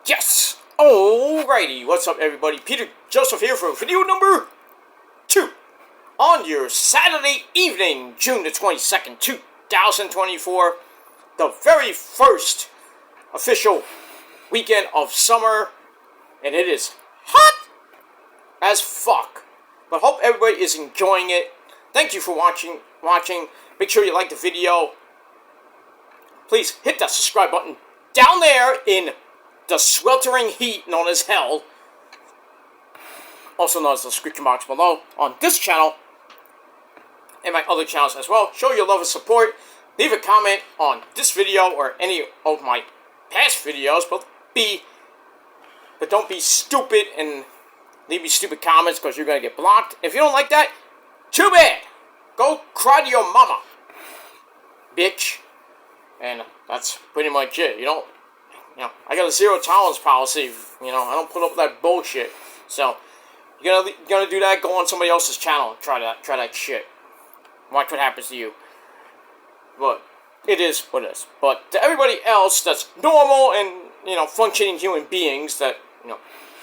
Yes! Alrighty, what's up everybody? Peter Joseph here for video number 2 on your Saturday evening, June the 22nd, 2024. The very first official weekend of summer, and it is hot as fuck. But hope everybody is enjoying it. Thank you for watching. Make sure you like the video. Please hit that subscribe button down there in the sweltering heat known as hell, also known as the description box below, on this channel and my other channels as well. Show your love and support. Leave a comment on this video or any of my past videos, but don't be stupid and leave me stupid comments because you're gonna get blocked. If you don't like that, too bad. Go cry to your mama, bitch. And that's pretty much it. You know, I got a zero tolerance policy. I don't put up with that bullshit. So, you're gonna do that, go on somebody else's channel and try that shit. Watch what happens to you. But it is what it is. But to everybody else that's normal and, functioning human beings that,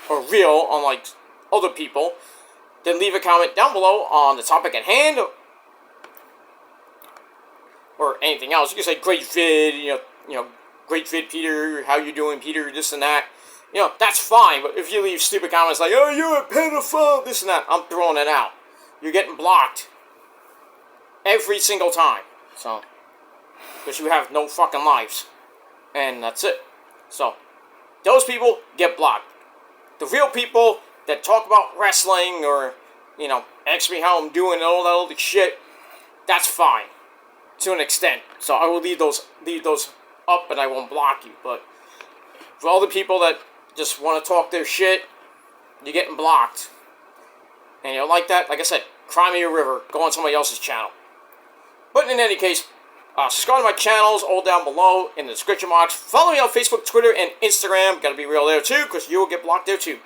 are real, unlike other people, then leave a comment down below on the topic at hand, or anything else. You can say, great vid, great vid, Peter, how you doing, Peter, this and that. That's fine, but if you leave stupid comments like, oh, you're a pedophile, this and that, I'm throwing it out. You're getting blocked every single time. So, because you have no fucking lives. And that's it. So, those people get blocked. The real people that talk about wrestling or, ask me how I'm doing and all that other shit, that's fine. To an extent. So I will leave those up and I won't block you. But for all the people that just want to talk their shit, you're getting blocked. And you like that, like I said, cry me a river. Go on somebody else's channel. But in any case, subscribe to my channels all down below in the description box. Follow me on Facebook, Twitter, and Instagram. Gotta be real there too, because you will get blocked there too.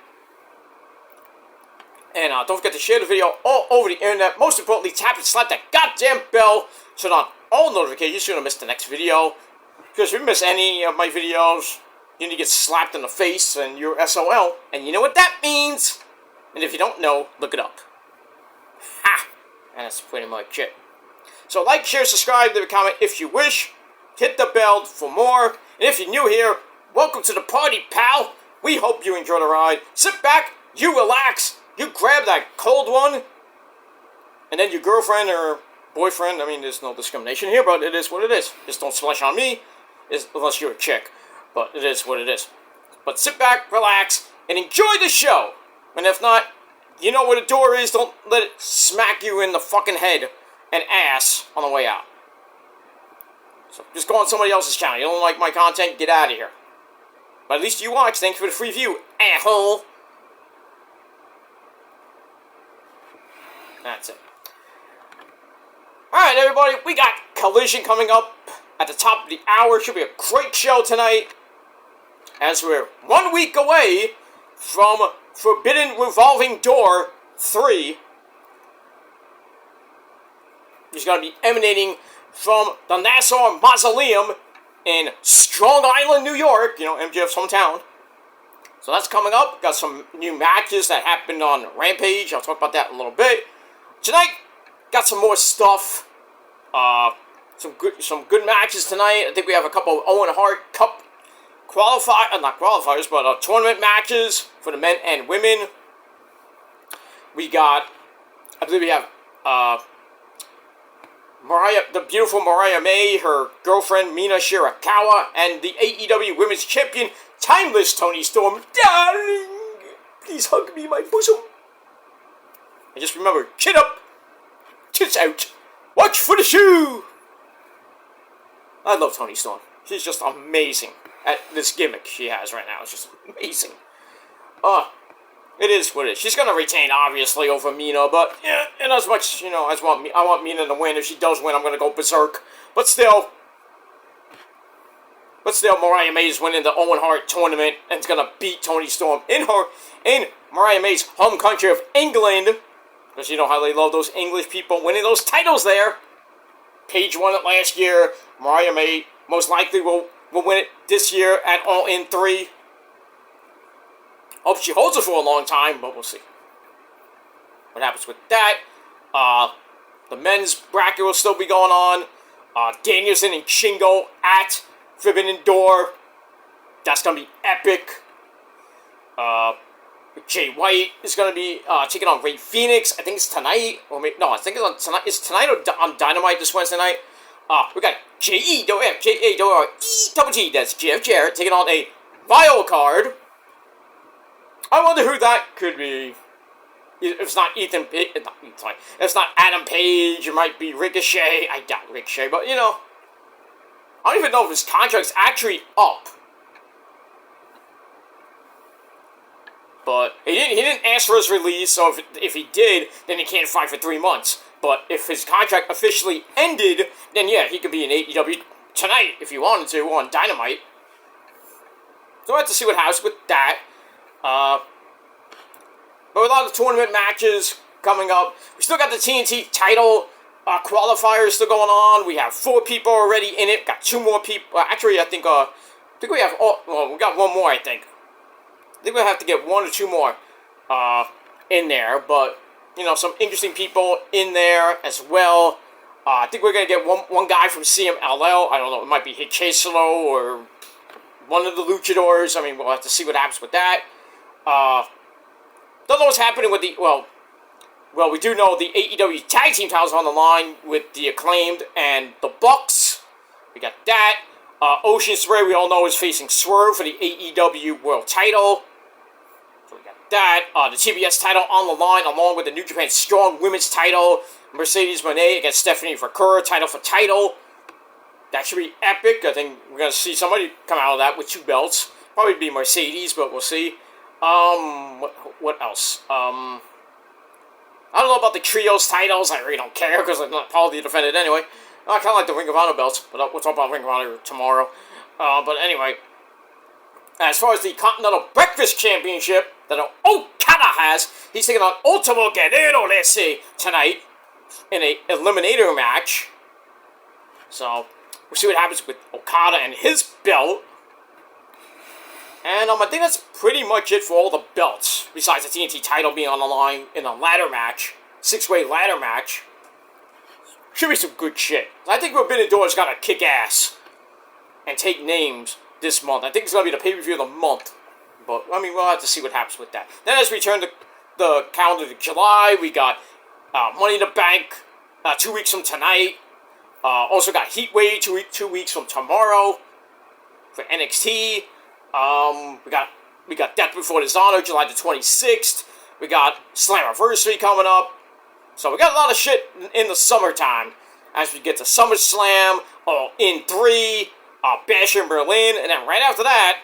And don't forget to share the video all over the internet. Most importantly, tap and slap that goddamn bell so that all notifications, you don't miss the next video. Because if you miss any of my videos, you need to get slapped in the face and you're SOL. And you know what that means? And if you don't know, look it up. Ha! And that's pretty much it. So like, share, subscribe, leave a comment if you wish. Hit the bell for more. And if you're new here, welcome to the party, pal. We hope you enjoy the ride. Sit back, you relax, you grab that cold one, and then your girlfriend or boyfriend, there's no discrimination here, but it is what it is. Just don't splash on me, unless you're a chick. But it is what it is. But sit back, relax, and enjoy the show. And if not, you know where the door is. Don't let it smack you in the fucking head and ass on the way out. So just go on somebody else's channel. You don't like my content, get out of here. But at least you watch. Thank you for the free view, asshole. That's it. Alright, everybody, we got Collision coming up at the top of the hour. Should be a great show tonight, as we're 1 week away from Forbidden Revolving Door 3. He's going to be emanating from the Nassau Mausoleum in Strong Island, New York, MJF's hometown. So that's coming up. Got some new matches that happened on Rampage. I'll talk about that in a little bit. Tonight, got some more stuff. Some good matches tonight. I think we have a couple of Owen Hart Cup not qualifiers, but tournament matches for the men and women. I believe we have the beautiful Mariah May, her girlfriend Mina Shirakawa, and the AEW Women's Champion, Timeless Toni Storm. Darling, please hug me in my bosom. And just remember, chin up, tits out, watch for the shoe. I love Toni Storm. She's just amazing at this gimmick she has right now. It's just amazing. It is what it is. She's going to retain, obviously, over Mina, but, yeah, and as much, I want Mina to win. If she does win, I'm going to go berserk. But still, Mariah May is winning the Owen Hart tournament and is going to beat Toni Storm in Mariah May's home country of England. Because you know how they love those English people winning those titles there. Paige won it last year. Mariah May most likely will win it this year at All In 3. Hope she holds it for a long time, but we'll see what happens with that. The men's bracket will still be going on. Danielson and Shingo at Forbidden Door. That's going to be epic. Jay White is going to be taking on Ray Phoenix. I think it's tonight. Or maybe, no, I think it's on tonight. Is tonight or on Dynamite this Wednesday night? We got J-E-double-F-J-A-double-T. That's Jeff Jarrett taking on a wild card. I wonder who that could be. If it's not Ethan Page, if it's not Adam Page, it might be Ricochet. I doubt Ricochet, but you know, I don't even know if his contract's actually up. But he didn't ask for his release, so if he did, then he can't fight for 3 months. But if his contract officially ended, then yeah, he could be in AEW tonight if he wanted to on Dynamite. So we'll have to see what happens with that. But with a lot of tournament matches coming up, we still got the TNT title qualifiers still going on. We have 4 people already in it. Got 2 more people. Actually, I think we have. Well, we got 1 more. I think we'll have to get 1 or 2 more in there. But you know, some interesting people in there as well. I think we're gonna get one guy from CMLL. I don't know. It might be Hikesalo or one of the Luchadors. I mean, we'll have to see what happens with that. Don't know what's happening with the, well, we do know the AEW Tag Team titles on the line with the Acclaimed and the Bucks. We got that. Ocean Spray, we all know, is facing Swerve for the AEW World title. So we got that. The TBS title on the line, along with the New Japan Strong Women's title. Mercedes Moné against Stephanie Fakura, title for title. That should be epic. I think we're going to see somebody come out of that with 2 belts. Probably be Mercedes, but we'll see. What else? I don't know about the Trios titles. I really don't care because I'm not probably defended anyway. I kind of like the Ring of Honor belts, but we'll talk about Ring of Honor tomorrow. But anyway, as far as the Continental Breakfast Championship that Okada has, he's taking on Ultimo Guerrero, let's see, tonight in a eliminator match. So we'll see what happens with Okada and his belt. And I think that's pretty much it for all the belts, besides the TNT title being on the line in a ladder match, 6-way ladder match. Should be some good shit. I think Forbidden Door's got to kick ass and take names this month. I think it's going to be the pay-per-view of the month. But, I mean, we'll have to see what happens with that. Then as we turn the calendar to July, we got Money in the Bank 2 weeks from tonight. Also got Heatwave 2 weeks from tomorrow for NXT. We got Death Before Dishonor, July the 26th. We got Slammiversary coming up. So we got a lot of shit in the summertime. As we get to SummerSlam, in 3, Bash in Berlin, and then right after that,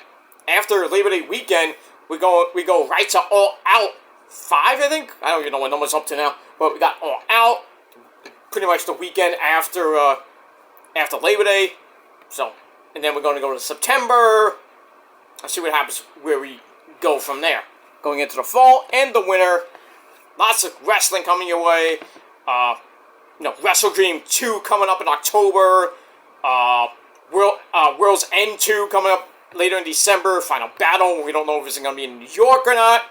after Labor Day weekend, we go right to All Out 5, I think. I don't even know what number's up to now, but we got All Out pretty much the weekend after Labor Day. So, and then we're going to go to September. Let's see what happens where we go from there. Going into the fall and the winter. Lots of wrestling coming your way. Wrestle Dream 2 coming up in October. World's End 2 coming up later in December. Final Battle. We don't know if it's going to be in New York or not.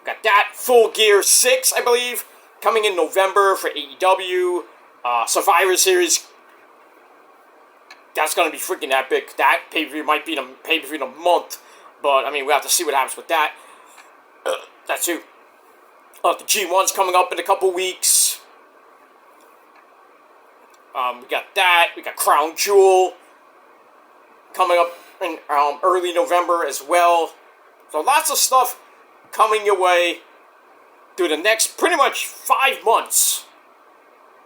Got that. Full Gear 6, I believe, coming in November for AEW. Survivor Series. That's going to be freaking epic. That pay-per-view might be the pay-per-view of the month. But, I mean, we'll have to see what happens with that. That too. The G1's coming up in a couple weeks. We got that. We got Crown Jewel coming up in early November as well. So lots of stuff coming your way through the next pretty much 5 months.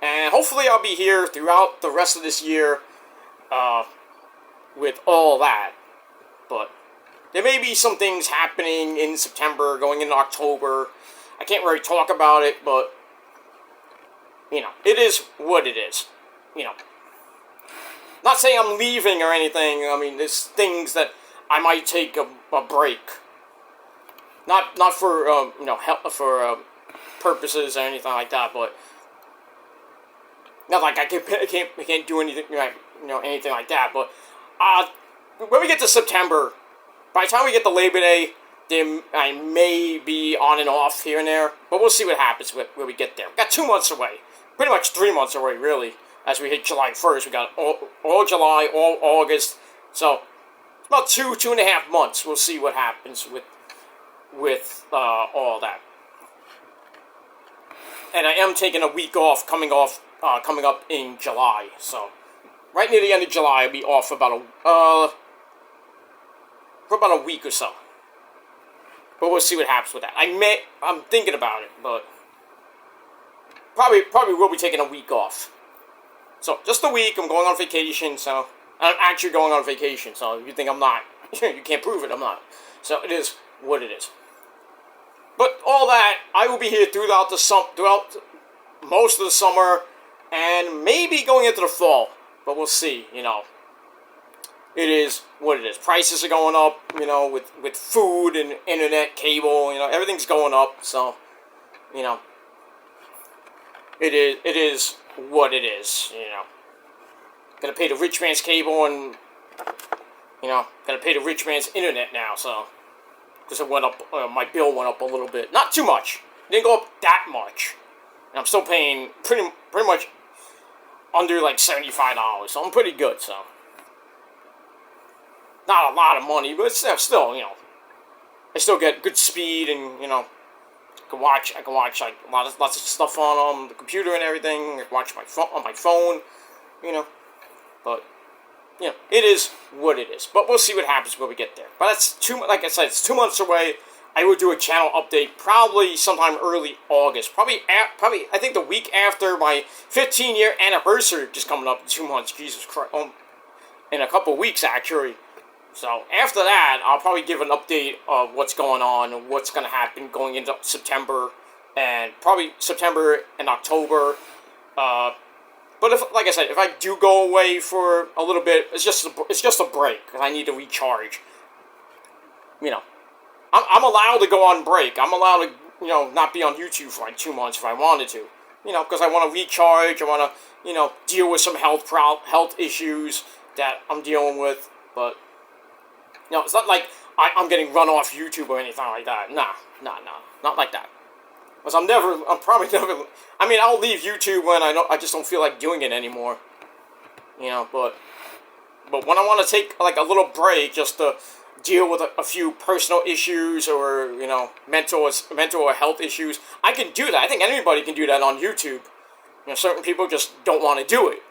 And hopefully I'll be here throughout the rest of this year with all that. But there may be some things happening in September, going into October. I can't really talk about it, but, it is what it is. Not saying I'm leaving or anything. I mean, there's things that I might take a break. Not for, help for purposes or anything like that, but not like I can't do anything, anything like that. But when we get to September, by the time we get to Labor Day, I may be on and off here and there, but we'll see what happens when we get there. We've got 2 months away. Pretty much 3 months away, really. As we hit July 1st, we got all July, all August. So, it's about 2.5 months. We'll see what happens with all that. And I am taking a week off, coming up in July. So, right near the end of July, I'll be off for about a week or so. But we'll see what happens with that. I'm thinking about it, but probably will be taking a week off. So, just a week, I'm going on vacation, so, I'm actually going on vacation, so if you think I'm not, you can't prove it, I'm not. So, it is what it is. But all that, I will be here throughout most of the summer, and maybe going into the fall, but we'll see, It is what it is. Prices are going up, with food and internet, cable, everything's going up, so, it is what it is, Gotta pay the rich man's cable and, gotta pay the rich man's internet now, so, because it went up, my bill went up a little bit. Not too much. It didn't go up that much. And I'm still paying pretty much under, like, $75, so I'm pretty good, so. Not a lot of money, but still, I still get good speed and, I can watch like lots of stuff on the computer and everything. I can watch on my phone, But it is what it is. But we'll see what happens when we get there. But like I said, it's 2 months away. I will do a channel update probably sometime early August. Probably I think the week after my 15-year anniversary, just coming up in 2 months. Jesus Christ, in a couple weeks actually. So, after that, I'll probably give an update of what's going on and what's going to happen going into September, and probably September and October. But like I said, if I do go away for a little bit, it's just a break, because I need to recharge. I'm allowed to go on break. I'm allowed to, not be on YouTube for like 2 months if I wanted to. Because I want to recharge, I want to, deal with some health issues that I'm dealing with, but... it's not like I'm getting run off YouTube or anything like that. Nah, not like that. Because I'm probably never, I'll leave YouTube when I just don't feel like doing it anymore. But when I want to take, like, a little break just to deal with a few personal issues or, mental or health issues, I can do that. I think anybody can do that on YouTube. Certain people just don't want to do it.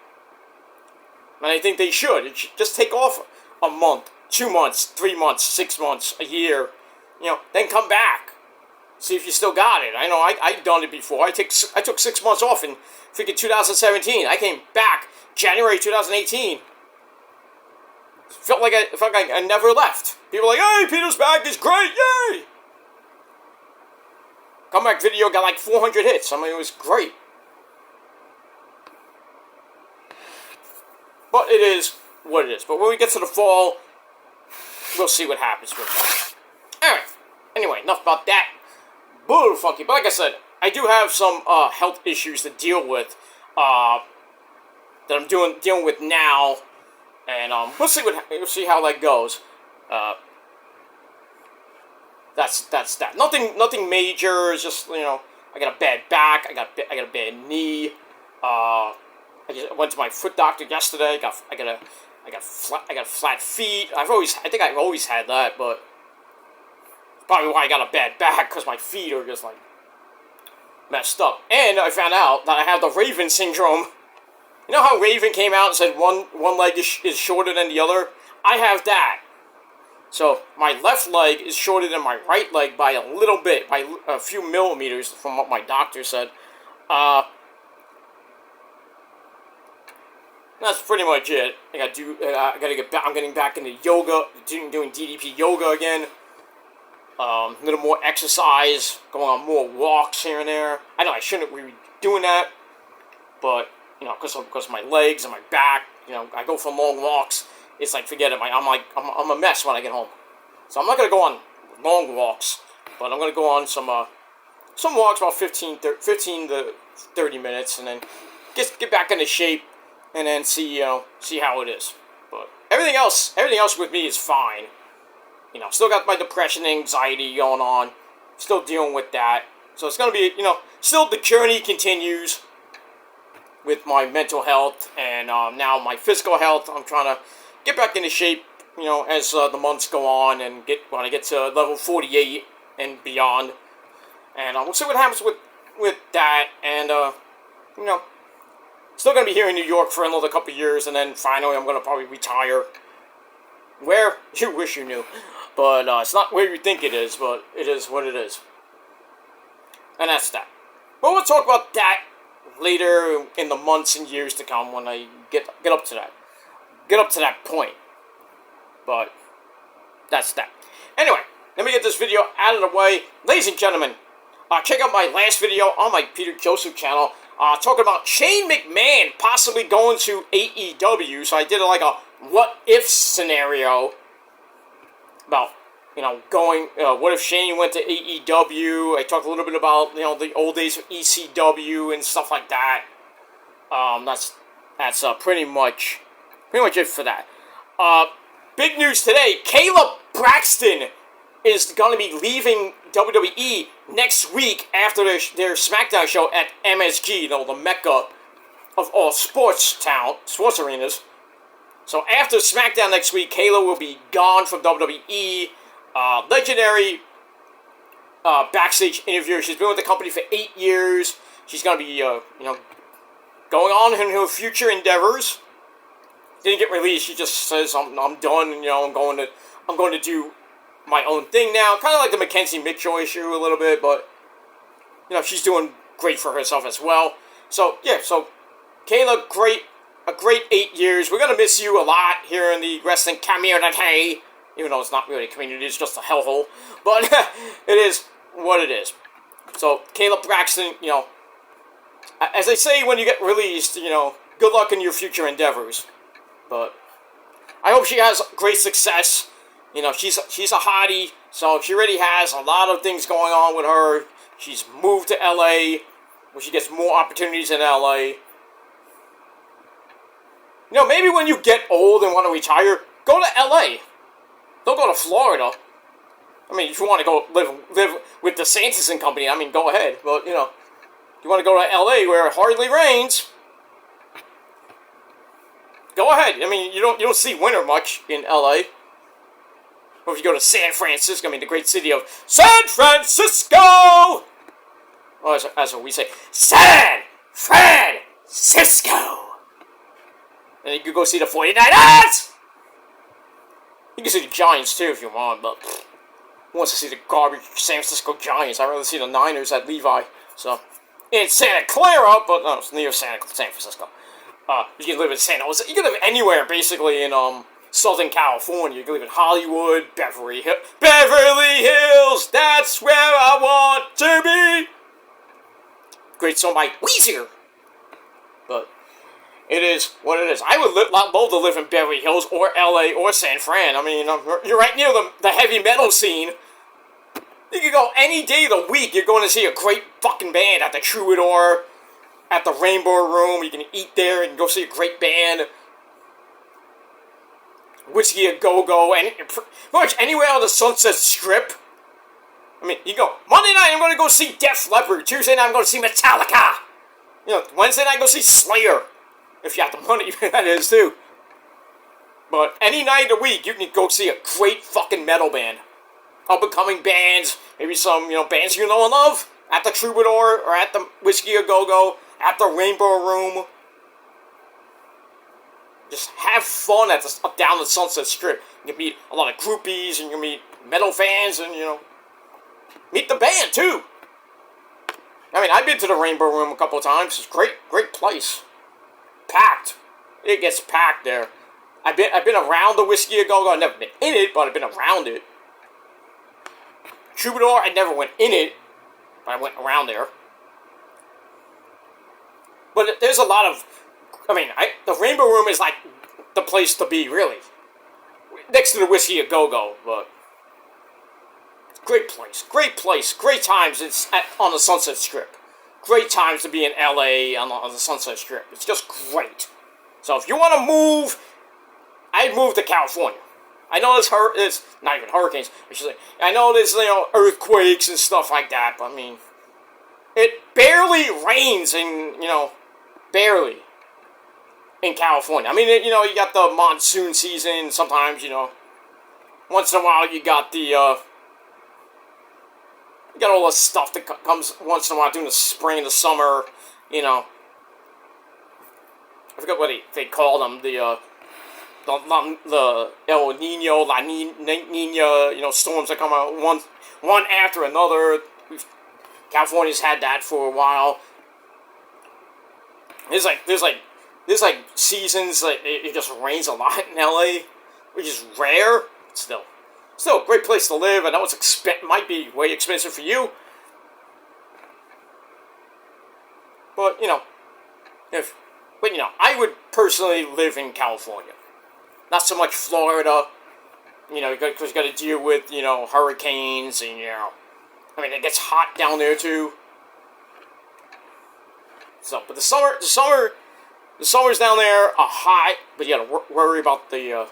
And I think they should. Just take off a month. 2 months, 3 months, 6 months, a year, then come back. See if you still got it. I know I've done it before. I took 6 months off in freaking 2017. I came back January 2018. Felt like I never left. People were like, hey, Peter's back, it's great, yay! Comeback video got like 400 hits. It was great. But it is what it is. But when we get to the fall, we'll see what happens with that. Alright. Anyway, enough about that. Bull funky. But like I said, I do have some health issues to deal with. That I'm dealing with now. And we'll see how that goes. That's that. Nothing major. It's just, I got a bad back. I got a bad knee. I went to my foot doctor yesterday. I got flat feet. I think I've always had that, but probably why I got a bad back, because my feet are just, like, messed up. And I found out that I have the Raven syndrome. You know how Raven came out and said one leg is shorter than the other? I have that. So my left leg is shorter than my right leg by a little bit, by a few millimeters, from what my doctor said. That's pretty much it. I'm getting back into yoga, doing DDP yoga again. A little more exercise, going on more walks here and there. I know I shouldn't be doing that, but because of my legs and my back, I go for long walks. It's like, forget it. I'm a mess when I get home. So I'm not gonna go on long walks, but I'm gonna go on some walks about 15 to 30 minutes, and then get back into shape. And then see how it is. But everything else with me is fine. still got my depression, anxiety going on. Still dealing with that. So it's going to be, still the journey continues with my mental health and now my physical health. I'm trying to get back into shape, as the months go on and when I get to level 48 and beyond. And we'll see what happens with that. And, still going to be here in New York for another couple of years. And then finally I'm going to probably retire. Where? You wish you knew. But it's not where you think it is, but it is what it is. And that's that. But we'll talk about that later in the months and years to come when I get up to that. Get up to that point. But that's that. Anyway, let me get this video out of the way. Ladies and gentlemen, check out my last video on my Peter Joseph channel. Talking about Shane McMahon possibly going to AEW. So I did like a what-if scenario about, going, what if Shane went to AEW? I talked a little bit about, the old days of ECW and stuff like that. That's pretty much it for that. Big news today, Kayla Braxton is going to be leaving WWE next week after their Smackdown show at MSG, the mecca of all sports arenas. So after Smackdown next week, Kayla will be gone from WWE. Legendary backstage interviewer. She's been with the company for 8 years. She's going to be, going on in her future endeavors. Didn't get released. She just says, I'm done, and, I'm going to do my own thing now. Kind of like the Mackenzie Mitchell issue a little bit, but, she's doing great for herself as well. So, yeah, Kayla, a great 8 years. We're going to miss you a lot here in the wrestling community. Even though it's not really a community, it's just a hellhole. But it is what it is. So, Kayla Braxton, as they say when you get released, good luck in your future endeavors. But I hope she has great success. She's a hottie, so she already has a lot of things going on with her. She's moved to LA, where she gets more opportunities in LA. Maybe when you get old and want to retire, go to LA. Don't go to Florida. I mean, if you want to go live with the DeSantis and company, go ahead. But, you want to go to LA where it hardly rains, go ahead. You don't see winter much in LA. Or if you go to San Francisco, the great city of San Francisco! Oh, that's what we say. San Francisco! And you can go see the 49ers! You can see the Giants, too, if you want, but who wants to see the garbage San Francisco Giants? I'd rather see the Niners at Levi. So, in Santa Clara, but no, it's near San Francisco. You can live in San Jose. You can live anywhere, basically, in Southern California. You can live in Hollywood, Beverly Hills. That's where I want to be. Great song by Weezer. But it is what it is. I would love to live in Beverly Hills or LA or San Fran. You're right near the heavy metal scene. You can go any day of the week. You're going to see a great fucking band at the Troubadour, at the Rainbow Room. You can eat there and go see a great band. Whiskey a Go-Go, and pretty much anywhere on the Sunset Strip. You go, Monday night I'm going to go see Def Leppard. Tuesday night I'm going to see Metallica. Wednesday night go see Slayer. If you have the money, that is too. But any night of the week, you can go see a great fucking metal band. Up-and-coming bands, maybe some, bands you know and love, at the Troubadour, or at the Whiskey a Go-Go, at the Rainbow Room. Just have fun down the Sunset Strip. You can meet a lot of groupies, and you can meet metal fans, and, meet the band, too. I've been to the Rainbow Room a couple of times. It's a great place. Packed. It gets packed there. I've been around the Whiskey a Go-Go. I've never been in it, but I've been around it. Troubadour, I never went in it, but I went around there. But there's a lot of... the Rainbow Room is like the place to be, really. Next to the Whiskey a Go-Go, but... Great place. Great times on the Sunset Strip. Great times to be in LA on the Sunset Strip. It's just great. So if you want to move, I'd move to California. I know there's not even hurricanes, I should say. I know there's, earthquakes and stuff like that, but I mean, it barely rains barely in California. I mean, you got the monsoon season, sometimes, once in a while you got you got all the stuff that comes once in a while during the spring and the summer, I forget what they call them, the El Nino, La Nina, storms that come out one after another. California's had that for a while. There's seasons like it just rains a lot in LA, which is rare. Still a great place to live. I know it's might be way expensive for you, but I would personally live in California, not so much Florida. Because you got to deal with hurricanes and I mean, it gets hot down there too. So, but the summers down there are hot, but you gotta worry about the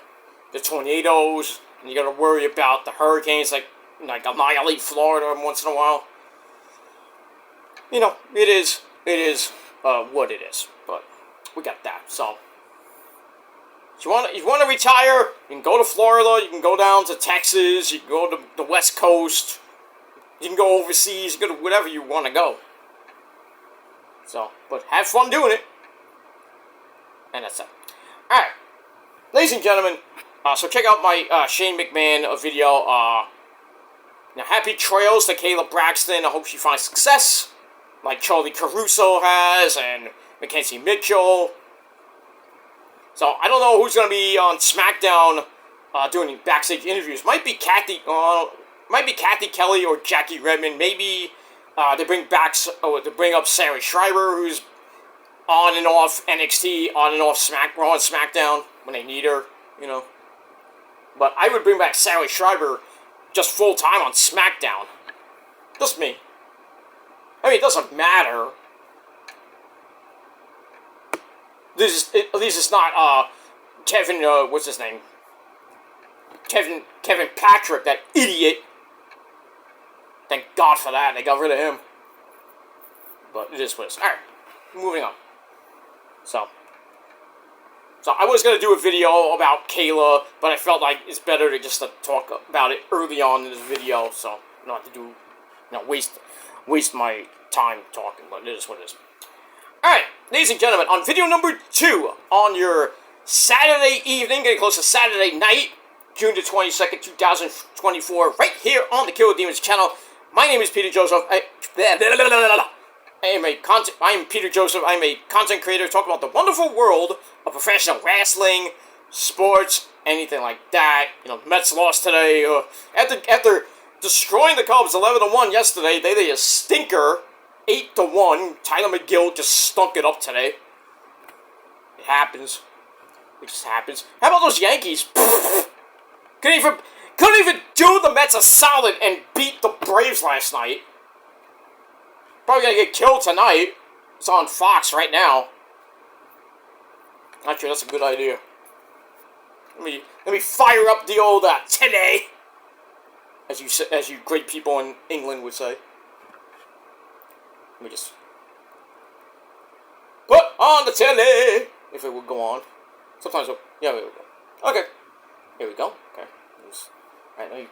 tornadoes, and you gotta worry about the hurricanes, like annihilate Florida once in a while. It is what it is, but we got that. So, if you want to retire, you can go to Florida, you can go down to Texas, you can go to the West Coast. You can go overseas, you can go to whatever you want to go. So, but have fun doing it. And that's it. Alright. Ladies and gentlemen, so check out my Shane McMahon video. Happy trails to Kayla Braxton. I hope she finds success, like Charlie Caruso has, and Mackenzie Mitchell. So, I don't know who's going to be on Smackdown doing backstage interviews. Might be Kathy Kelly or Jackie Redmond. Maybe they bring up Sarah Schreiber, who's on and off NXT, on and off Raw and SmackDown when they need her, But I would bring back Sarah Schreiber just full time on SmackDown. Just me. I mean, it doesn't matter. At least it's not Kevin. What's his name? Kevin Patrick, that idiot. Thank God for that. They got rid of him. But it is what it is. Alright, moving on. So I was going to do a video about Kayla, but I felt like it's better to just talk about it early on in this video, so not to do, waste my time talking, but it is what it is. Alright, ladies and gentlemen, on video number 2, on your Saturday evening, getting close to Saturday night, June the 22nd, 2024, right here on the Killer Demons channel. My name is Peter Joseph. I am Peter Joseph. I'm a content creator talking about the wonderful world of professional wrestling, sports, anything like that. The Mets lost today. After destroying the Cubs 11-1 yesterday, they did a stinker 8-1. Tyler McGill just stunk it up today. It happens. It just happens. How about those Yankees? Couldn't even do the Mets a solid and beat the Braves last night. Probably gonna get killed tonight. It's on Fox right now. Actually, that's a good idea. Let me fire up the old today, as you great people in England would say. Let me just put on the telly if it would go on. Sometimes, yeah, there we go. Okay, here we go. Okay, all right,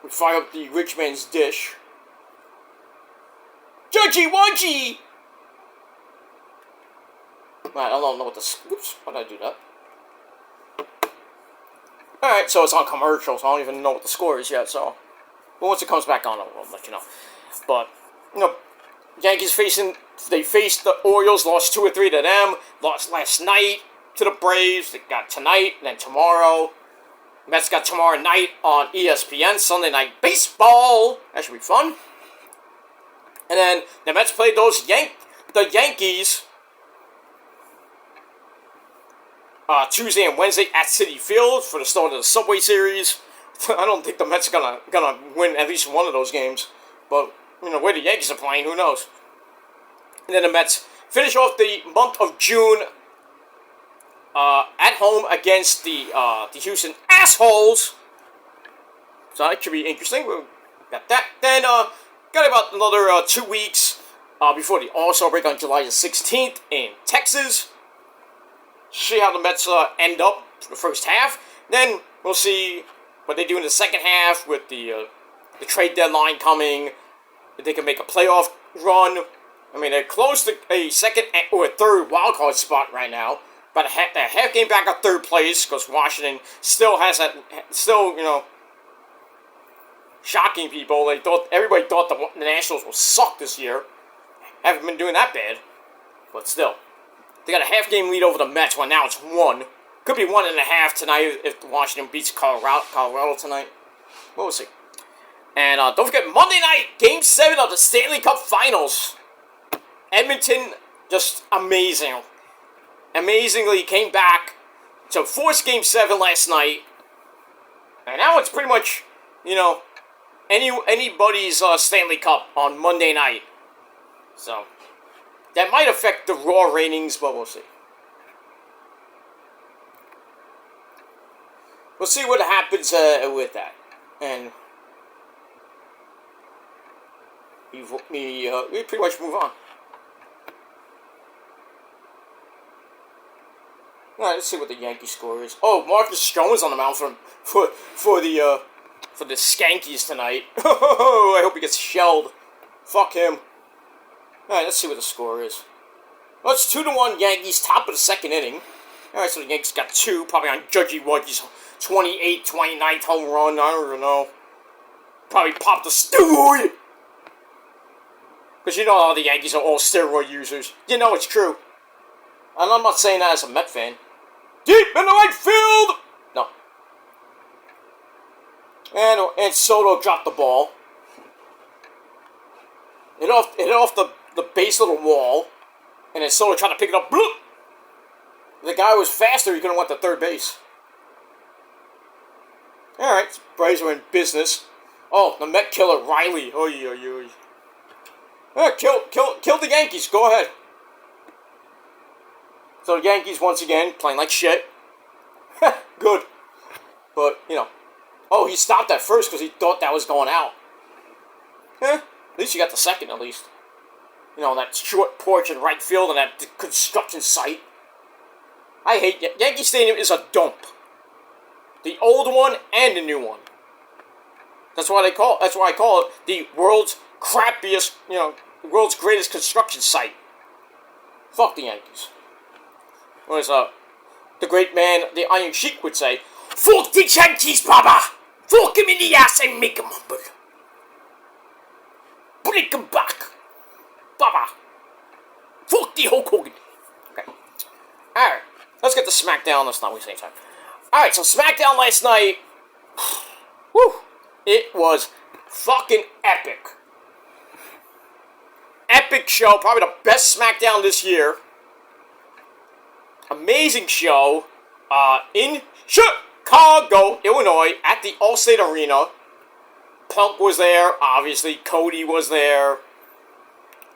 we fire up the rich man's dish. Judgy Wudgy! Right, I don't know what the... Oops, why did I do that? Alright, so it's on commercial, so I don't even know what the score is yet, so... But once it comes back on, I'll let you know. But, Yankees they faced the Orioles, lost 2-3 to them, lost last night to the Braves, they got tonight, and then tomorrow. Mets got tomorrow night on ESPN, Sunday Night Baseball. That should be fun. And then the Mets played the Yankees Tuesday and Wednesday at Citi Field for the start of the Subway Series. I don't think the Mets are gonna win at least one of those games, but where the Yankees are playing, who knows? And then the Mets finish off the month of June at home against the Houston assholes. So that should be interesting. We got that. Then got about another 2 weeks before the All-Star break on July the 16th in Texas. See how the Mets end up for the first half. Then we'll see what they do in the second half with the trade deadline coming. If they can make a playoff run. I mean, they're close to a second or a third wild card spot right now. But a half game back of third place because Washington still has that. Still, shocking people. Everybody thought the Nationals will suck this year. Haven't been doing that bad, but still, they got a half game lead over the Mets. Well, now it's 1. Could be 1.5 tonight if Washington beats Colorado tonight. We'll see. And don't forget Monday night, Game 7 of the Stanley Cup Finals. Edmonton, just amazing. Amazingly came back to force Game 7 last night, and now it's pretty much anybody's Stanley Cup on Monday night. So, that might affect the Raw ratings, but we'll see. We'll see what happens with that. And we pretty much move on. Alright, let's see what the Yankee score is. Oh, Marcus Stroman's on the mound for the Skankies tonight. I hope he gets shelled. Fuck him. Alright, let's see what the score is. Well, it's 2-1 Yankees, top of the second inning. Alright, so the Yankees got 2, probably on Judgy Wudgy's 28th, 29th home run. I don't even know. Probably popped a steroid. Because you know how the Yankees are all steroid users. You know it's true. And I'm not saying that as a Met fan. Deep in the right field! No. And Soto dropped the ball. It hit off the base of the wall. And then Soto tried to pick it up. Bloop! The guy was faster, he could have went to third base. Alright, Braves are in business. Oh, the Met killer, Riley. Oy, oy, oy. Yeah, kill the Yankees, go ahead. So the Yankees, once again, playing like shit. Good. But, oh, he stopped at first because he thought that was going out. At least he got the second, at least. That short porch in right field and that construction site. I hate Yankee Stadium is a dump. The old one and the new one. That's why I call it the world's crappiest, world's greatest construction site. Fuck the Yankees. Or as the great man, the Iron Sheik would say, fuck the Yankees, Baba! Fuck him in the ass and make him humble. Break him back. Baba. Fuck the Hulk Hogan. Okay. Alright. Let's get to Smackdown. Let's not waste any time. Alright, so Smackdown last night. Whew. It was fucking epic. Epic show. Probably the best Smackdown this year. Amazing show. In Chicago, Illinois, at the Allstate Arena. Punk was there, obviously. Cody was there.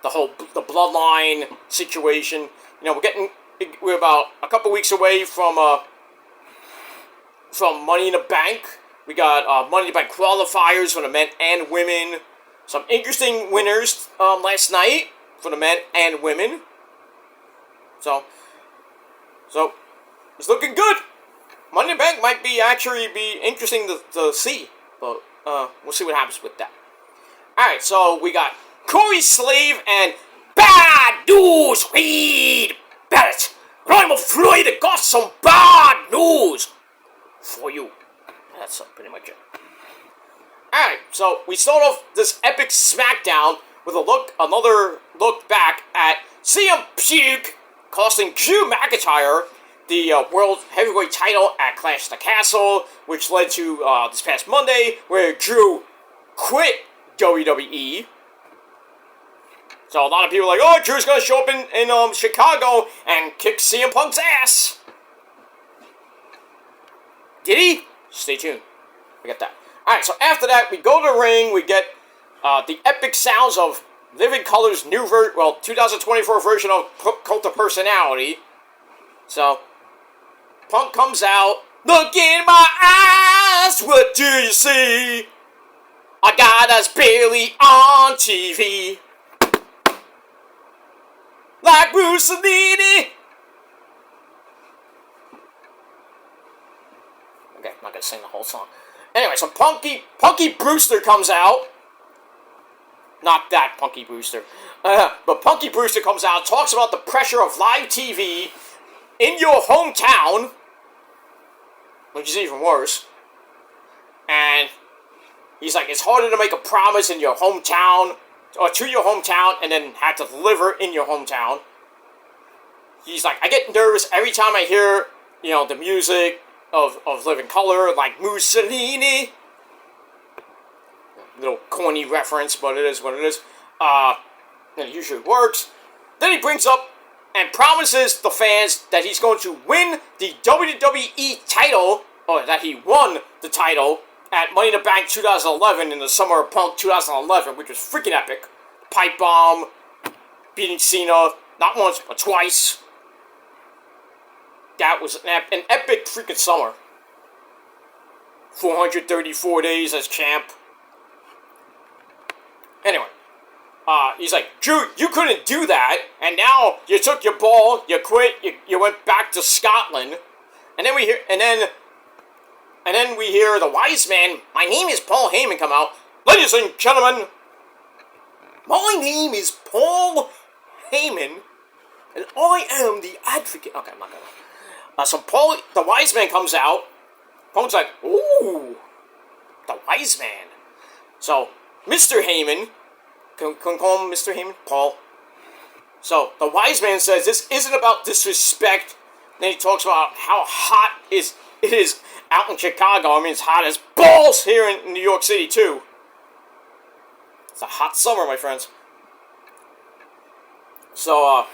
The bloodline situation. We're about a couple weeks away from Money in the Bank. We got Money in the Bank qualifiers for the men and women. Some interesting winners last night for the men and women. So it's looking good. Money in the Bank might actually be interesting to see, but we'll see what happens with that. Alright, so we got Corey Slave and Bad News Reed Barrett. Rhyme of Floyd got some bad news for you. That's pretty much it. Alright, so we start off this epic Smackdown with another look back at CM Punk costing Drew McIntyre the World Heavyweight title at Clash of the Castle, which led to this past Monday, where Drew quit WWE. So a lot of people are like, oh, Drew's going to show up in Chicago and kick CM Punk's ass. Did he? Stay tuned. We got that. Alright, so after that, we go to the ring, we get the epic sounds of Living Color's new 2024 version of Cult of Personality. So, Punk comes out. Look in my eyes, what do you see? I got us barely on TV. Like Mussolini. Okay, I'm not gonna sing the whole song. Anyway, so Punky Brewster comes out. Not that Punky Brewster. But Punky Brewster comes out, talks about the pressure of live TV in your hometown, which is even worse. And he's like, it's harder to make a promise in your hometown, or to your hometown, and then have to deliver in your hometown. He's like, I get nervous every time I hear, the music of Living Color, like Mussolini. Little corny reference, but it is what it is. And it usually works. Then he brings up and promises the fans that he's going to win the WWE title, or that he won the title at Money in the Bank 2011 in the summer of Punk 2011, which was freaking epic. Pipe bomb, beating Cena, not once, but twice. That was an epic freaking summer. 434 days as champ. Anyway, he's like, Drew, you couldn't do that, and now you took your ball, you quit, you went back to Scotland, and then we hear, the wise man, my name is Paul Heyman, come out. Ladies and gentlemen, my name is Paul Heyman, and I am the advocate. Okay, I'm not gonna. So Paul, the wise man, comes out. Paul's like, ooh, the wise man. So Mr. Heyman, can call him Mr. Heyman? Paul. So, the wise man says this isn't about disrespect. Then he talks about how hot it is out in Chicago. I mean, it's hot as balls here in New York City, too. It's a hot summer, my friends. So,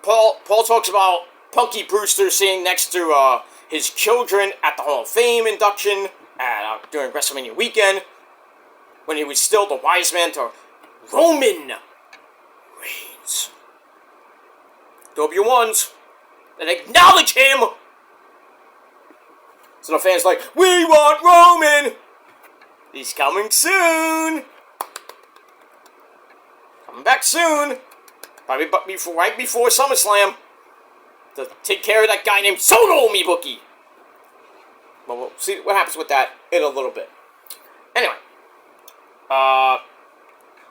Paul talks about Punky Brewster sitting next to his children at the Hall of Fame induction during WrestleMania weekend, when he was still the wise man to Roman Reigns. W1s that acknowledge him. So the fans like, we want Roman. He's coming soon. Coming back soon. Probably right before SummerSlam. To take care of that guy named Soto, me bookie. But we'll see what happens with that in a little bit. Anyway.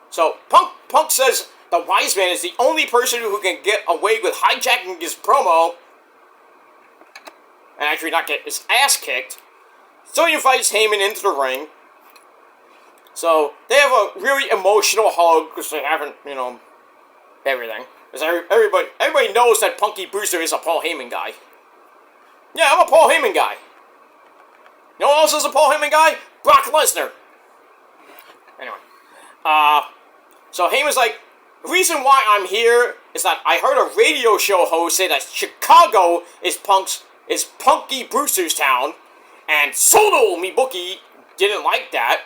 So Punk says the wise man is the only person who can get away with hijacking his promo and actually not get his ass kicked. So he invites Heyman into the ring. So they have a really emotional hug because they haven't, everything. Because everybody knows that Punky Brewster is a Paul Heyman guy. Yeah, I'm a Paul Heyman guy. You know who else is a Paul Heyman guy? Brock Lesnar. Anyway, so Heyman's like, the reason why I'm here is that I heard a radio show host say that Chicago is Punky Brewster's town, and Soto, me bookie, didn't like that.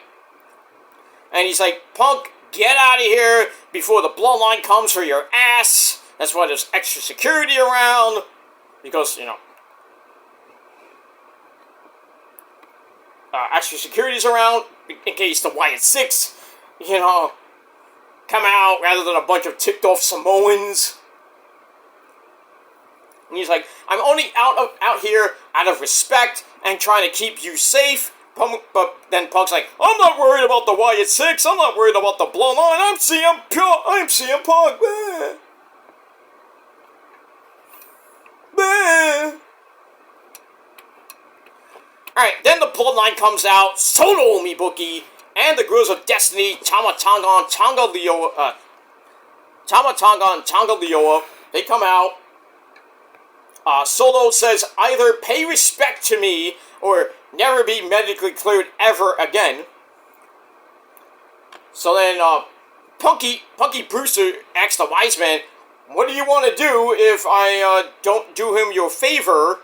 And he's like, Punk, get out of here before the bloodline comes for your ass. That's why there's extra security around, because, extra security's around in case the Wyatt Six, come out rather than a bunch of ticked off Samoans. And he's like, I'm only out here out of respect and trying to keep you safe. But then Punk's like, I'm not worried about the Wyatt Six. I'm not worried about the bloodline. I'm CM Punk. Bah. Bah. Alright, then the bloodline comes out, Soto, me bookie, and the Girls of Destiny, Tama Tonga and Tonga Lioa, they come out. Solo says, either pay respect to me, or never be medically cleared ever again. So then, Punky Brewster asks the wise man, what do you want to do if I don't do him your favor?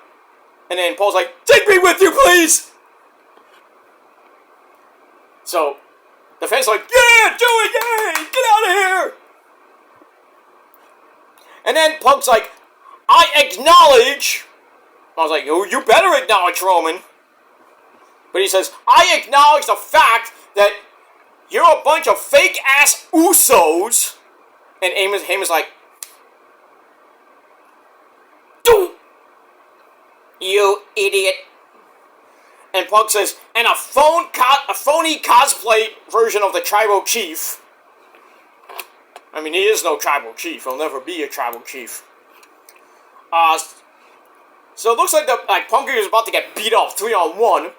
And then Paul's like, take me with you, please! So, the fans are like, yeah, do it, yay, get out of here! And then Punk's like, I acknowledge I was like, oh, you better acknowledge Roman. But he says, I acknowledge the fact that you're a bunch of fake-ass Usos. And Heyman's like, dude, you idiot. And Punk says, and a phony cosplay version of the tribal chief. I mean, he is no tribal chief. He'll never be a tribal chief. So it looks like Punk is about to get beat up 3-on-1.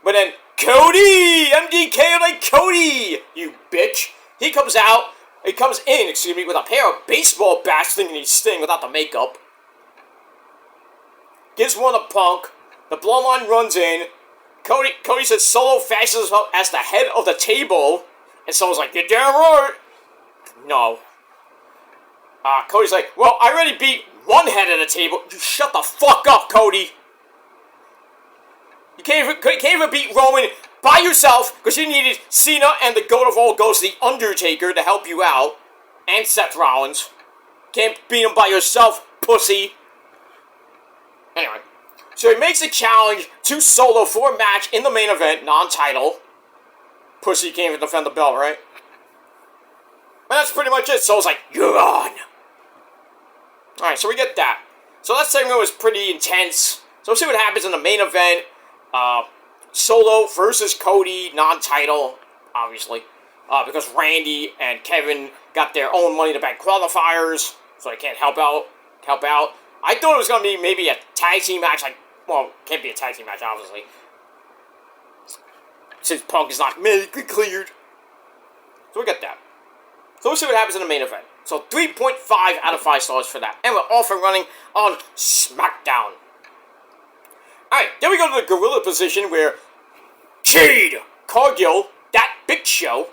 But then Cody! MDK like Cody! You bitch! He comes in, with a pair of baseball bats thinking he's Sting without the makeup. Gives one to Punk. The Bloodline runs in. Cody says Solo fashions himself as the head of the table. And Solo's like, you're damn right! No. Cody's like, well, I already beat one head of the table. You shut the fuck up, Cody! You can't even beat Roman by yourself because you needed Cena and the GOAT of all GOATs, The Undertaker, to help you out. And Seth Rollins. Can't beat him by yourself, pussy. Anyway. So he makes a challenge to Solo for a match in the main event, non-title. Pussy can't even defend the belt, right? And that's pretty much it. Solo's like, you're on. Alright, so we get that. So that segment was pretty intense. So we'll see what happens in the main event. Solo versus Cody, non-title, obviously. Because Randy and Kevin got their own Money in the Bank qualifiers, so they can't help out. I thought it was going to be maybe a tag team match, well, can't be a tag team match, obviously. Since Punk is not medically cleared. So we got that. So we'll see what happens in the main event. So 3.5 out of 5 stars for that. And we're off and running on Smackdown. Alright, then we go to the gorilla position where Jade Cargill, that Big Show,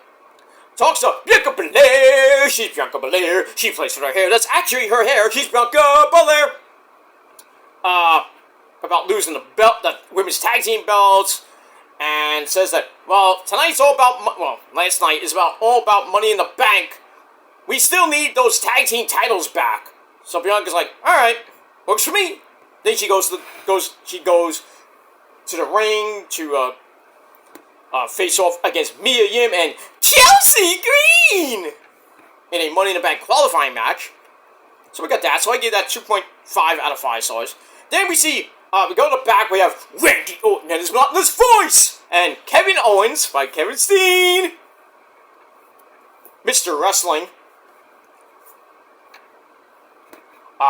talks to Bianca Belair. She's Bianca Belair. She plays with her hair. That's actually her hair. She's Bianca Belair. About losing the women's tag team belts. And says that, well, tonight's all about, last night is all about Money in the Bank. We still need those tag team titles back. So Bianca's like, alright, works for me. Then she goes to the ring to face off against Mia Yim and Chelsea Green in a Money in the Bank qualifying match. So we got that. So I gave that 2.5 out of 5 stars. Then we see, we go to the back, we have Randy Orton and his monotonous voice, and Kevin Owens by Kevin Steen, Mr. Wrestling.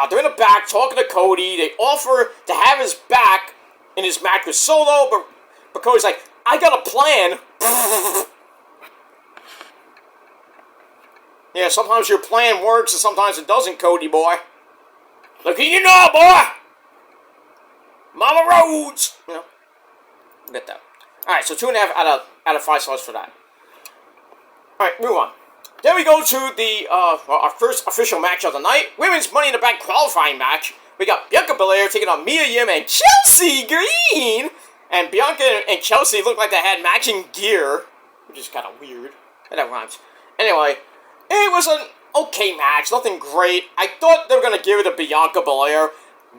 They're in the back talking to Cody. They offer to have his back in his match with Solo, but Cody's like, I got a plan. Yeah, sometimes your plan works and sometimes it doesn't, Cody boy. Look at you now, boy! Mama Rhodes! You know, get that. Alright, so 2.5 out of 5 stars for that. Alright, move on. Then we go to the, our first official match of the night. Women's Money in the Bank qualifying match. We got Bianca Belair taking on Mia Yim and Chelsea Green. And Bianca and Chelsea look like they had matching gear. Which is kind of weird. That rhymes. Anyway, it was an okay match. Nothing great. I thought they were going to give it to Bianca Belair.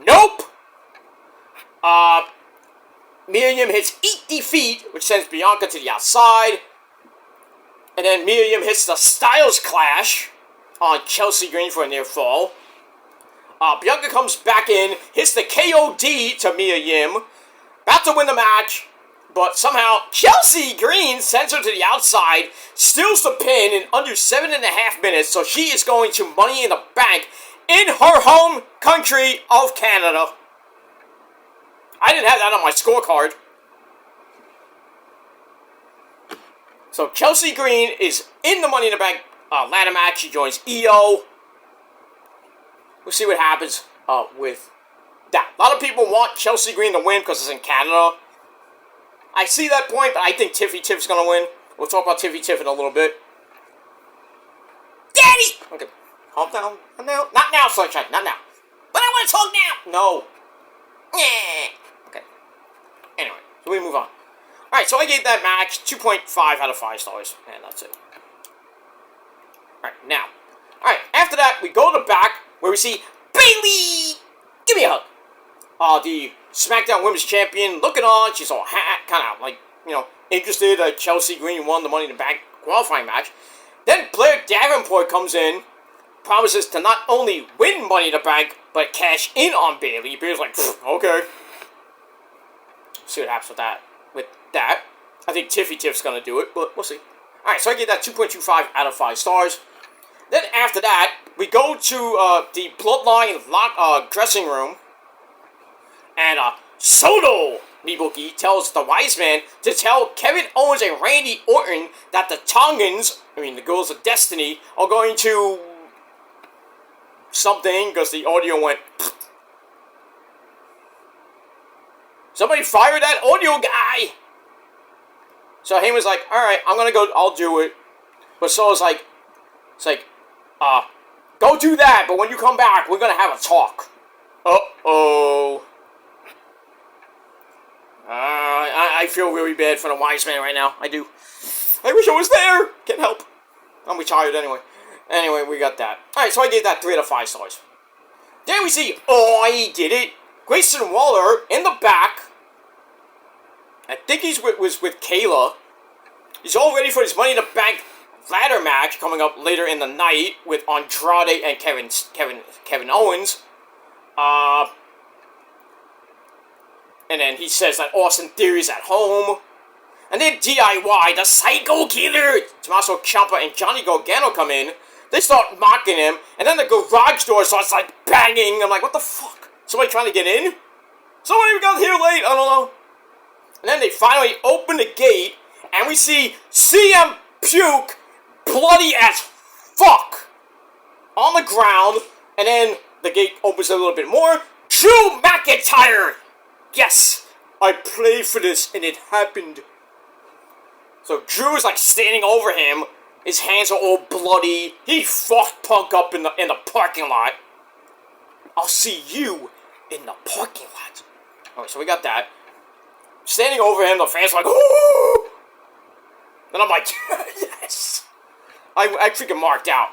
Nope. Mia Yim hits Eat Defeat, which sends Bianca to the outside. And then Mia Yim hits the Styles Clash on Chelsea Green for a near fall. Bianca comes back in, hits the KOD to Mia Yim. About to win the match, but somehow Chelsea Green sends her to the outside, steals the pin in under 7.5 minutes, so she is going to Money in the Bank in her home country of Canada. I didn't have that on my scorecard. So Chelsea Green is in the Money in the Bank ladder match. She joins EO. We'll see what happens with that. A lot of people want Chelsea Green to win because it's in Canada. I see that point, but I think Tiffy Tiff's going to win. We'll talk about Tiffy Tiff in a little bit. Daddy! Okay, calm down. Not now, Sunshine. Not now. But I want to talk now. No. Yeah. Okay. Anyway, so we move on. Alright, so I gave that match 2.5 out of 5 stars, and that's it. Alright, now. Alright, after that, we go to the back, where we see Bayley! Give me a hug! The SmackDown Women's Champion, looking on. She's all kind of like, interested. Chelsea Green won the Money in the Bank qualifying match. Then Blair Davenport comes in, promises to not only win Money in the Bank, but cash in on Bayley. Bayley's like, okay. See what happens with that. I think Tiffy Tiff's gonna do it, but we'll see. Alright, so I give that 2.25 out of 5 stars. Then after that, we go to the Bloodline dressing room. And Soto Mibuki tells the Wise Man to tell Kevin Owens and Randy Orton that the Tongans, the Girls of Destiny, are going to something, because the audio went. Somebody fire that audio guy! So Heyman's like, alright, I'm gonna go, I'll do it. But Solo's like, go do that, but when you come back, we're gonna have a talk. Uh-oh. I feel really bad for the Wise Man right now. I do. I wish I was there! Can't help. I'm retired anyway. Anyway, we got that. Alright, so I gave that 3 out of 5 stars. Then we see, I did it. Grayson Waller in the back. I think he was with Kayla. He's all ready for his Money in the Bank ladder match coming up later in the night with Andrade and Kevin Owens. And then he says that Austin Theory's at home. And then DIY, the Psycho Killer, Tommaso Ciampa and Johnny Gargano come in. They start mocking him, and then the garage door starts like banging. I'm like, what the fuck? Somebody trying to get in? Somebody got here late, I don't know. And then they finally open the gate, and we see CM Puke, bloody as fuck, on the ground. And then the gate opens a little bit more. Drew McIntyre! Yes! I played for this, and it happened. So Drew is like standing over him. His hands are all bloody. He fucked Punk up in the parking lot. I'll see you in the parking lot. Alright, so we got that. Standing over him, the fans are like, ooh! And I'm like, yes! I freaking marked out.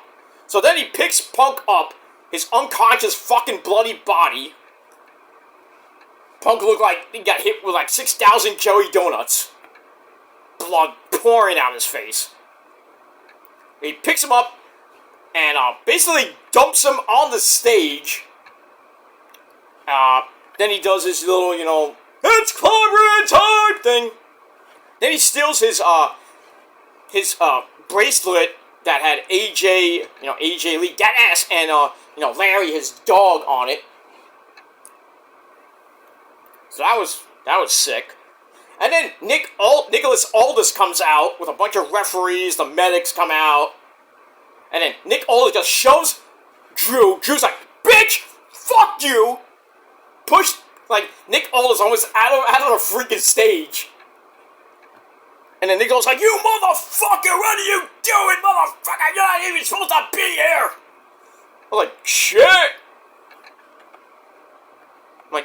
So then he picks Punk up, his unconscious fucking bloody body. Punk looked like he got hit with like 6,000 Joey Donuts. Blood pouring out his face. He picks him up and basically dumps him on the stage. Then he does his little, it's clobbering time thing. Then he steals his bracelet that had AJ Lee, that ass, and Larry, his dog, on it. So that was sick. And then Nicholas Aldis comes out with a bunch of referees. The medics come out. And then Nick Aldis just shoves Drew. Drew's like, bitch, fuck you. Pushed, Nick Aldis almost out of the freaking stage. And then Nick Aldis like, you motherfucker, what are you doing, motherfucker? You're not even supposed to be here. I'm like, shit.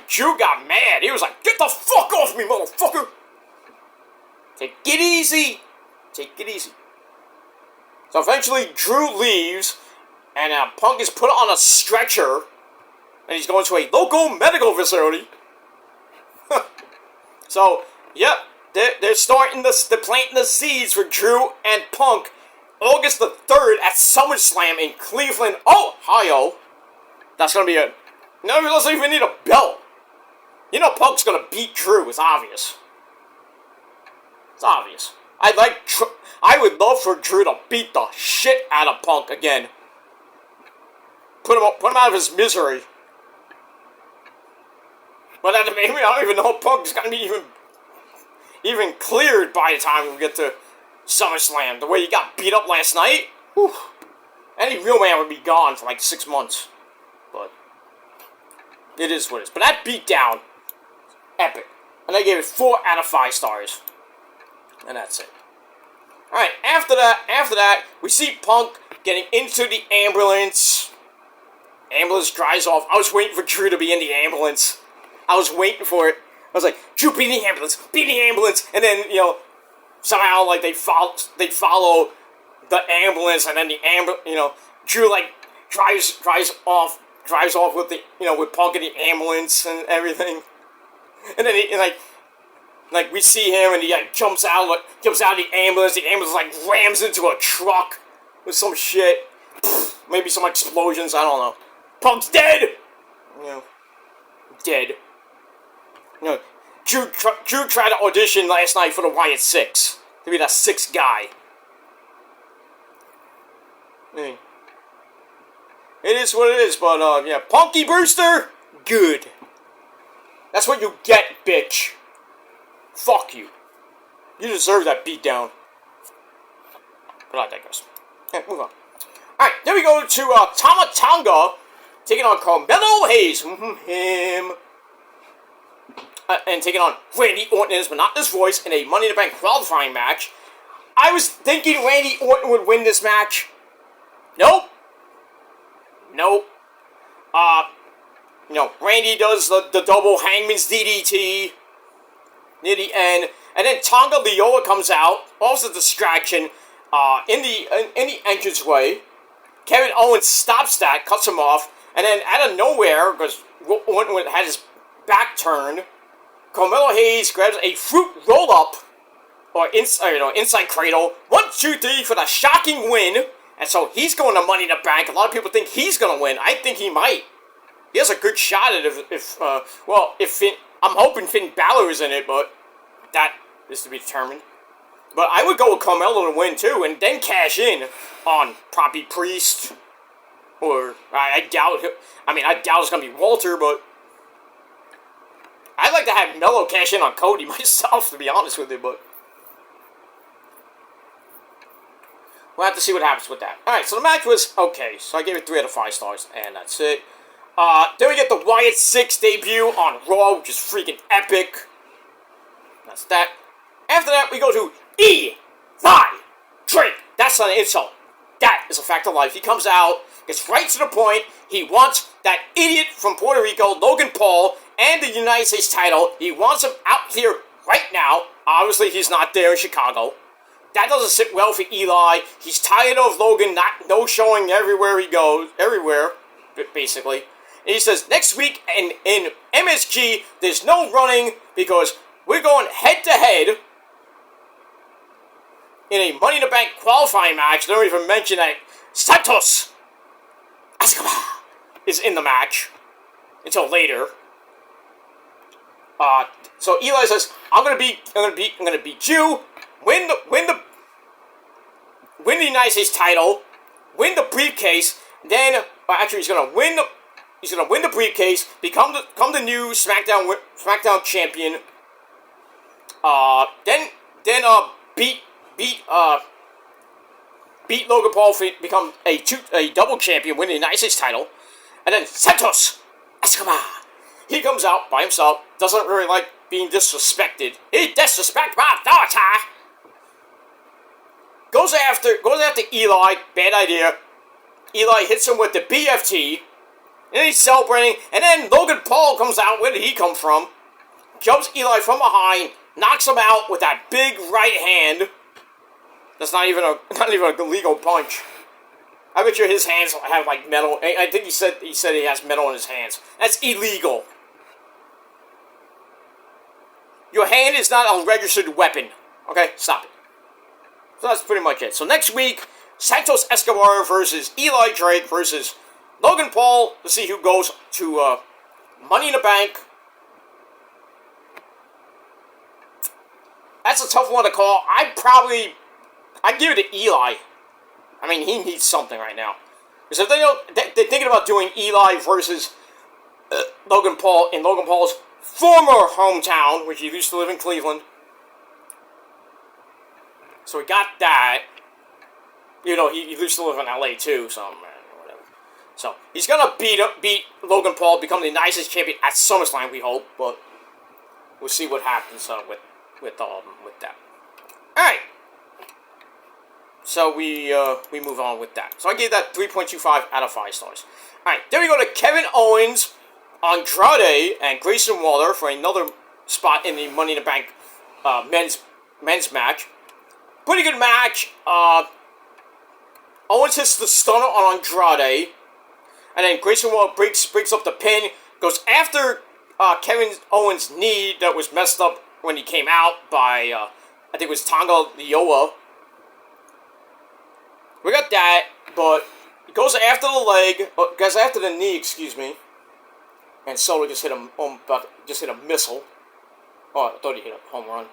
Drew got mad. He was like, get the fuck off me, motherfucker. Take it easy. Take it easy. So eventually, Drew leaves, and Punk is put on a stretcher, and he's going to a local medical facility. So, yep, they're starting they're planting the seeds for Drew and Punk August the 3rd at SummerSlam in Cleveland, Ohio. That's going to be no, he doesn't even need a belt. Punk's going to beat Drew. It's obvious. It's obvious. I would love for Drew to beat the shit out of Punk again. Put him out of his misery. But I don't even know if Punk's going to be even cleared by the time we get to SummerSlam. The way he got beat up last night. Whew. Any real man would be gone for 6 months. But it is what it is. But that beatdown, epic. And I gave it 4 out of 5 stars. And that's it. Alright, after that, we see Punk getting into the ambulance. Ambulance drives off. I was waiting for Drew to be in the ambulance. I was waiting for it. I was like, Drew, be in the ambulance. Be in the ambulance. And then, somehow, they follow the ambulance. And then the Drew, drives off with with Punk in the ambulance and everything. And then like we see him, and he like jumps out of the ambulance. The ambulance like rams into a truck with some shit. Maybe some explosions. I don't know. Punk's dead. Dead. Drew tried to audition last night for the Wyatt Six to be that sixth guy. It is what it is, but yeah, Punky Brewster, good. That's what you get, bitch. Fuck you. You deserve that beatdown. But I digress. Okay, move on. Alright, then we go to Tama Tonga taking on Carmelo Hayes. Him. And taking on Randy Orton, but not this voice, in a Money in the Bank qualifying match. I was thinking Randy Orton would win this match. Nope. Randy does the double Hangman's DDT near the end, and then Tonga Loa comes out, also distraction in the entranceway. Kevin Owens stops that, cuts him off, and then out of nowhere, because Orton had his back turned, Carmelo Hayes grabs a fruit roll-up, or inside cradle, 1, 2, 3 for the shocking win, and so he's going to Money in the Bank. A lot of people think he's going to win. I think he might. He has a good shot at it if I'm hoping Finn Balor is in it, but that is to be determined. But I would go with Carmelo to win too, and then cash in on Poppy Priest, or I doubt it's going to be Walter, but I'd like to have Melo cash in on Cody myself, to be honest with you, but we'll have to see what happens with that. Alright, so the match was okay, so I gave it 3 out of 5 stars, and that's it. Then we get the Wyatt Six debut on Raw, which is freaking epic. That's that. After that, we go to Eli Drake. That's not an insult. That is a fact of life. He comes out, gets right to the point. He wants that idiot from Puerto Rico, Logan Paul, and the United States title. He wants him out here right now. Obviously, he's not there in Chicago. That doesn't sit well for Eli. He's tired of Logan no showing everywhere he goes, basically. And he says, next week in MSG, there's no running because we're going head-to-head in a Money in the Bank qualifying match. They don't even mention that Santos Escobar is in the match until later. So Eli says, I'm gonna beat you, win the United States title, win the briefcase, then he's gonna win the briefcase, become the new SmackDown champion. Then beat Logan Paul, become a double champion, win the United States title, and then Santos Escobar, he comes out by himself, doesn't really like being disrespected. He disrespects my daughter. Goes after Eli, bad idea. Eli hits him with the BFT, and then he's celebrating, and then Logan Paul comes out. Where did he come from? Jumps Eli from behind, knocks him out with that big right hand. That's not even a legal punch. I bet you his hands have like metal. I think he said he has metal in his hands. That's illegal. Your hand is not a registered weapon. Okay, stop it. So that's pretty much it. So next week, Santos Escobar versus Eli Drake versus Logan Paul to see who goes to Money in the Bank. That's a tough one to call. I'd give it to Eli. I mean, he needs something right now. Because if they're thinking about doing Eli versus Logan Paul in Logan Paul's former hometown, which he used to live in Cleveland. So we got that. You know, he used to live in LA too, so whatever. So he's gonna beat Logan Paul, become the nicest champion at SummerSlam, we hope, but we'll see what happens with that. Alright. So we move on with that. So I gave that 3.25 out of 5 stars. Alright, then we go to Kevin Owens, Andrade, and Grayson Waller for another spot in the Money in the Bank men's match. Pretty good match. Owens hits the stunner on Andrade, and then Grayson Waller breaks up the pin, goes after Kevin Owens' knee that was messed up when he came out by, I think it was Tonga Lioa. We got that, but he goes after the leg, goes after the knee, excuse me. And Solo just hit a missile. Oh, I thought he hit a home run.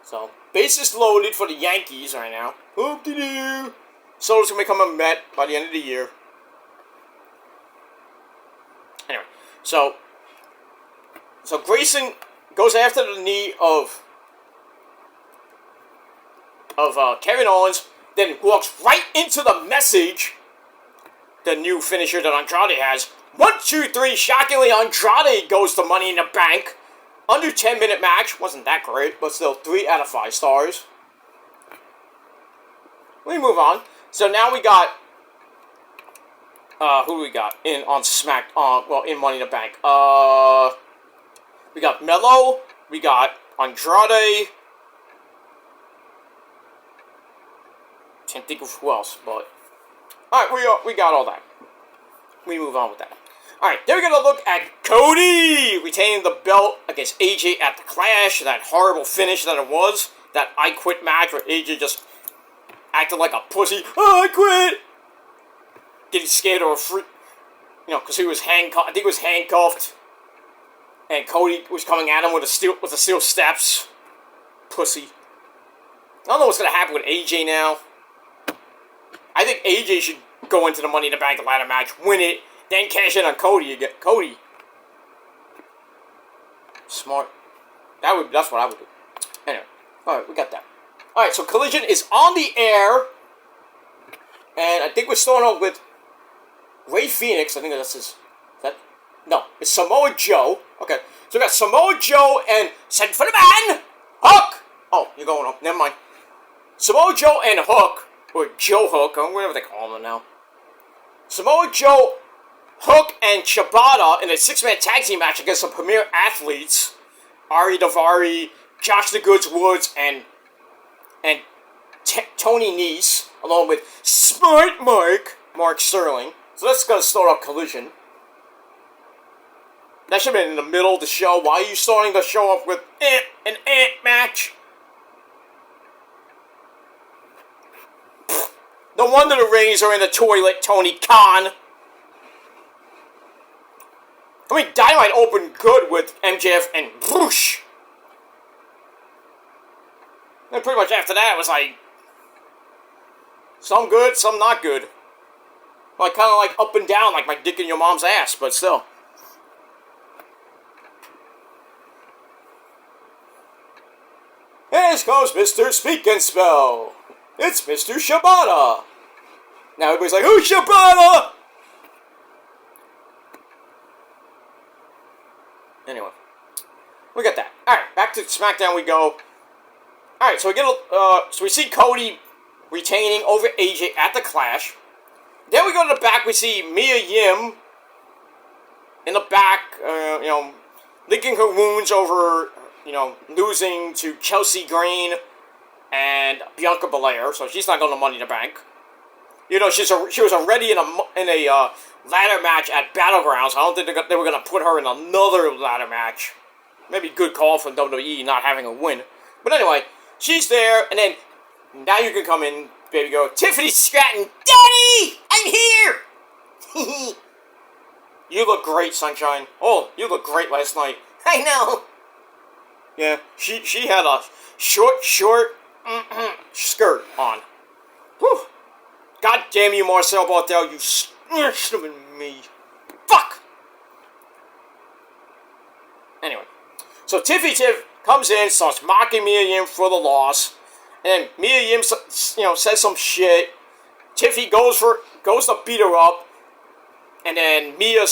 So, bases loaded for the Yankees right now. Hoop-de-doo. Solo's going to become a Met by the end of the year. Anyway, so Grayson goes after the knee of Kevin Owens, then walks right into the message, the new finisher that Andrade has. 1, 2, 3, shockingly, Andrade goes to Money in the Bank. Under 10-minute match, wasn't that great, but still 3 out of 5 stars. We move on. So now we got, who do we got in Money in the Bank? We got Melo, we got Andrade. Can't think of who else, but alright, we got all that. We move on with that. Alright, then we're gonna look at Cody retaining the belt against AJ at the Clash. That horrible finish that it was. That I Quit match where AJ just acted like a pussy. Oh, I quit! Getting scared or free, because he was handcuffed. I think he was handcuffed, and Cody was coming at him with the steel steps. Pussy. I don't know what's gonna happen with AJ now. I think AJ should go into the Money in the Bank ladder match, win it, then cash in on Cody again. Cody. Smart. That's what I would do. Anyway, alright, we got that. Alright, so Collision is on the air, and I think we're starting off with Ray Phoenix. I think that's no, it's Samoa Joe. Okay, so we got Samoa Joe and Send for the Man, Hook. Oh, you're going up. Never mind. Samoa Joe and Hook, or Joe Hook, or whatever they call him now. Samoa Joe, Hook, and Shibata in a 6-man tag team match against some premier athletes, Ari Daivari, Josh the Goods Woods, and Tony Nese, along with Smart Mark Sterling. So that's going to start off Collision. That should have been in the middle of the show. Why are you starting the show off with an match? No wonder the ratings are in the toilet, Tony Khan. I mean, Dynamite opened good with MJF and Bruce. And pretty much after that, it was like, some good, some not good. Like, kind of like up and down, like my dick in your mom's ass, but still. Here comes Mr. Speak and Spell. It's Mr. Shibata. Now everybody's like, who's Shibata? Anyway, we got that. Alright, back to SmackDown we go. Alright, so we see Cody retaining over AJ at the Clash. Then we go to the back, we see Mia Yim in the back, licking her wounds over, losing to Chelsea Green and Bianca Belair, so she's not going to Money in the Bank. She was already in a ladder match at Battlegrounds. I don't think they were going to put her in another ladder match. Maybe good call from WWE not having a win. But anyway, she's there, and then now you can come in, baby girl. Tiffany Stratton, Daddy, I'm here. You look great, Sunshine. Oh, you look great last night. I know. Yeah, she had a short skirt on. Whew. God damn you, Marcel Barthel, you snitched on me. Fuck! Anyway, so Tiff comes in, starts mocking Mia Yim for the loss, and then Mia Yim, says some shit. Tiffy goes to beat her up, and then Mia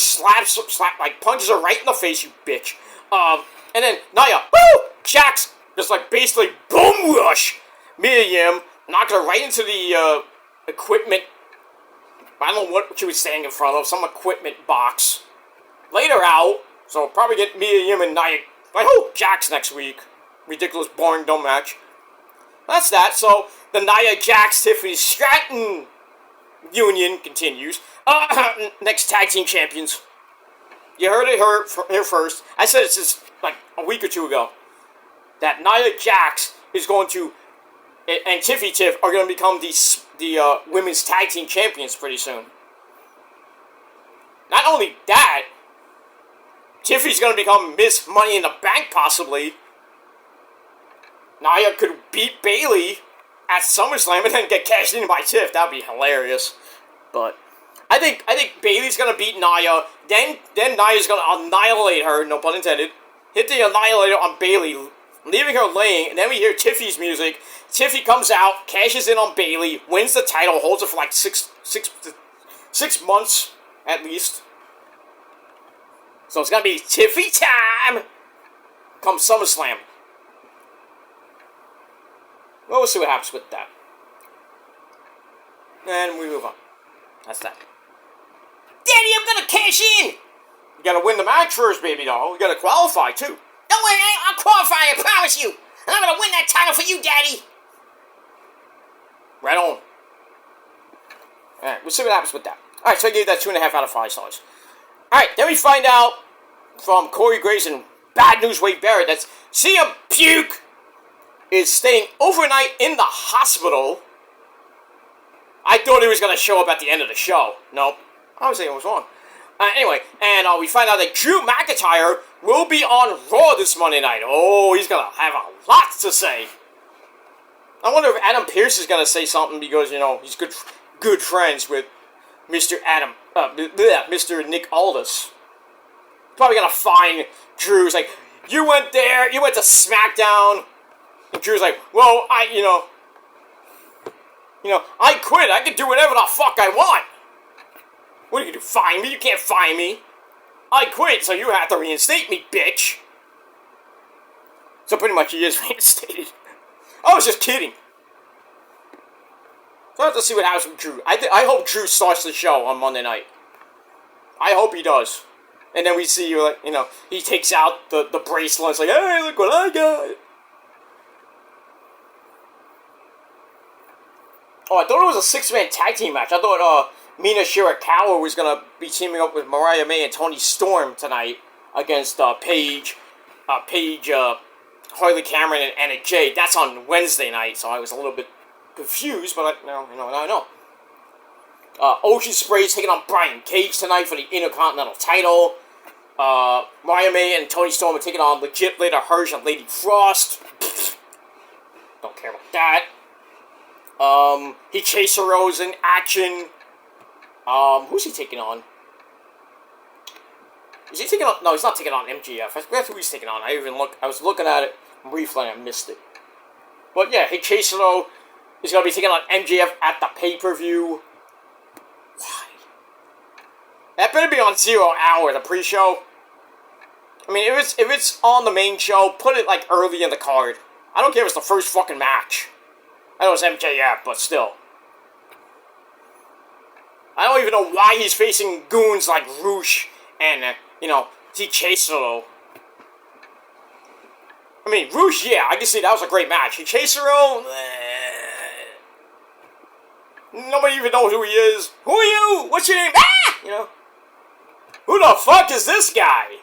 punches her right in the face, you bitch. And then Nia, woo! Jax, just basically boom rush Mia Yim, knocked her right into the equipment. I don't know what she was standing in front of, some equipment box. Laid her out, so we'll probably get Mia Yim and Nia, Jax next week. Ridiculous, boring, dumb match. That's that, so the Nia Jax Tiffany Stratton union continues. Next tag team champions. You heard it here first. I said it since like a week or two ago. That Nia Jax is going to, and Tiffy Tiff are going to become the women's tag team champions pretty soon. Not only that, Tiffy's going to become Miss Money in the Bank possibly. Nia could beat Bayley at SummerSlam and then get cashed in by Tiff. That would be hilarious. But I think Bayley's going to beat Nia. Then Nia's going to annihilate her, no pun intended. Hit the annihilator on Bayley, leaving her laying. And then we hear Tiffy's music. Tiffy comes out, cashes in on Bayley, wins the title, holds it for like six months at least. So it's going to be Tiffy time come SummerSlam. Well, we'll see what happens with that. And we move on. That's that. Daddy, I'm gonna cash in! You gotta win the match first, baby doll. You gotta qualify, too. Don't worry, I'll qualify, I promise you. And I'm gonna win that title for you, Daddy. Right on. Alright, we'll see what happens with that. Alright, so I gave that 2.5 out of 5 stars. Alright, then we find out from Corey Graves and Bad News Wade Barrett that CM Puke is staying overnight in the hospital. I thought he was going to show up at the end of the show. Nope. I was saying I was wrong. Anyway, and we find out that Drew McIntyre will be on Raw this Monday night. Oh, he's going to have a lot to say. I wonder if Adam Pearce is going to say something because, you know, he's good friends with Mr. Mr. Nick Aldis. Probably going to find Drew. He's like, you went there, you went to Smackdown. And Drew's like, well, I quit. I can do whatever the fuck I want. What are you going to do, fine me? You can't fine me. I quit, so you have to reinstate me, bitch. So pretty much he is reinstated. I was just kidding. So I have to see what happens with Drew. I hope Drew starts the show on Monday night. I hope he does. And then we see, like, you know, he takes out the bracelet. It's like, hey, look what I got. Oh, I thought it was a 6-man tag team match. I thought Mina Shirakawa was going to be teaming up with Mariah May and Toni Storm tonight against Paige, Harley Cameron, and Anna Jay. That's on Wednesday night, so I was a little bit confused, but now I know. Ocean Spray's taking on Brian Cage tonight for the Intercontinental title. Mariah May and Toni Storm are taking on Legit Lady Hirsch and Lady Frost. Don't care about that. Hichasero's in action. Who's he taking on? Is he taking on? No, he's not taking on MGF. I forgot who he's taking on. I was looking at it briefly and I missed it. But yeah, Hichasero is going to be taking on MGF at the pay-per-view. Why? That better be on 0 Hour, the pre-show. I mean, if it's on the main show, put it like early in the card. I don't care if it's the first fucking match. I know it's MJF, but still. I don't even know why he's facing goons like Roosh and, Hichasero. I mean, Roosh, yeah, I can see that was a great match. Hichasero, nobody even knows who he is. Who are you? What's your name? Ah! Who the fuck is this guy?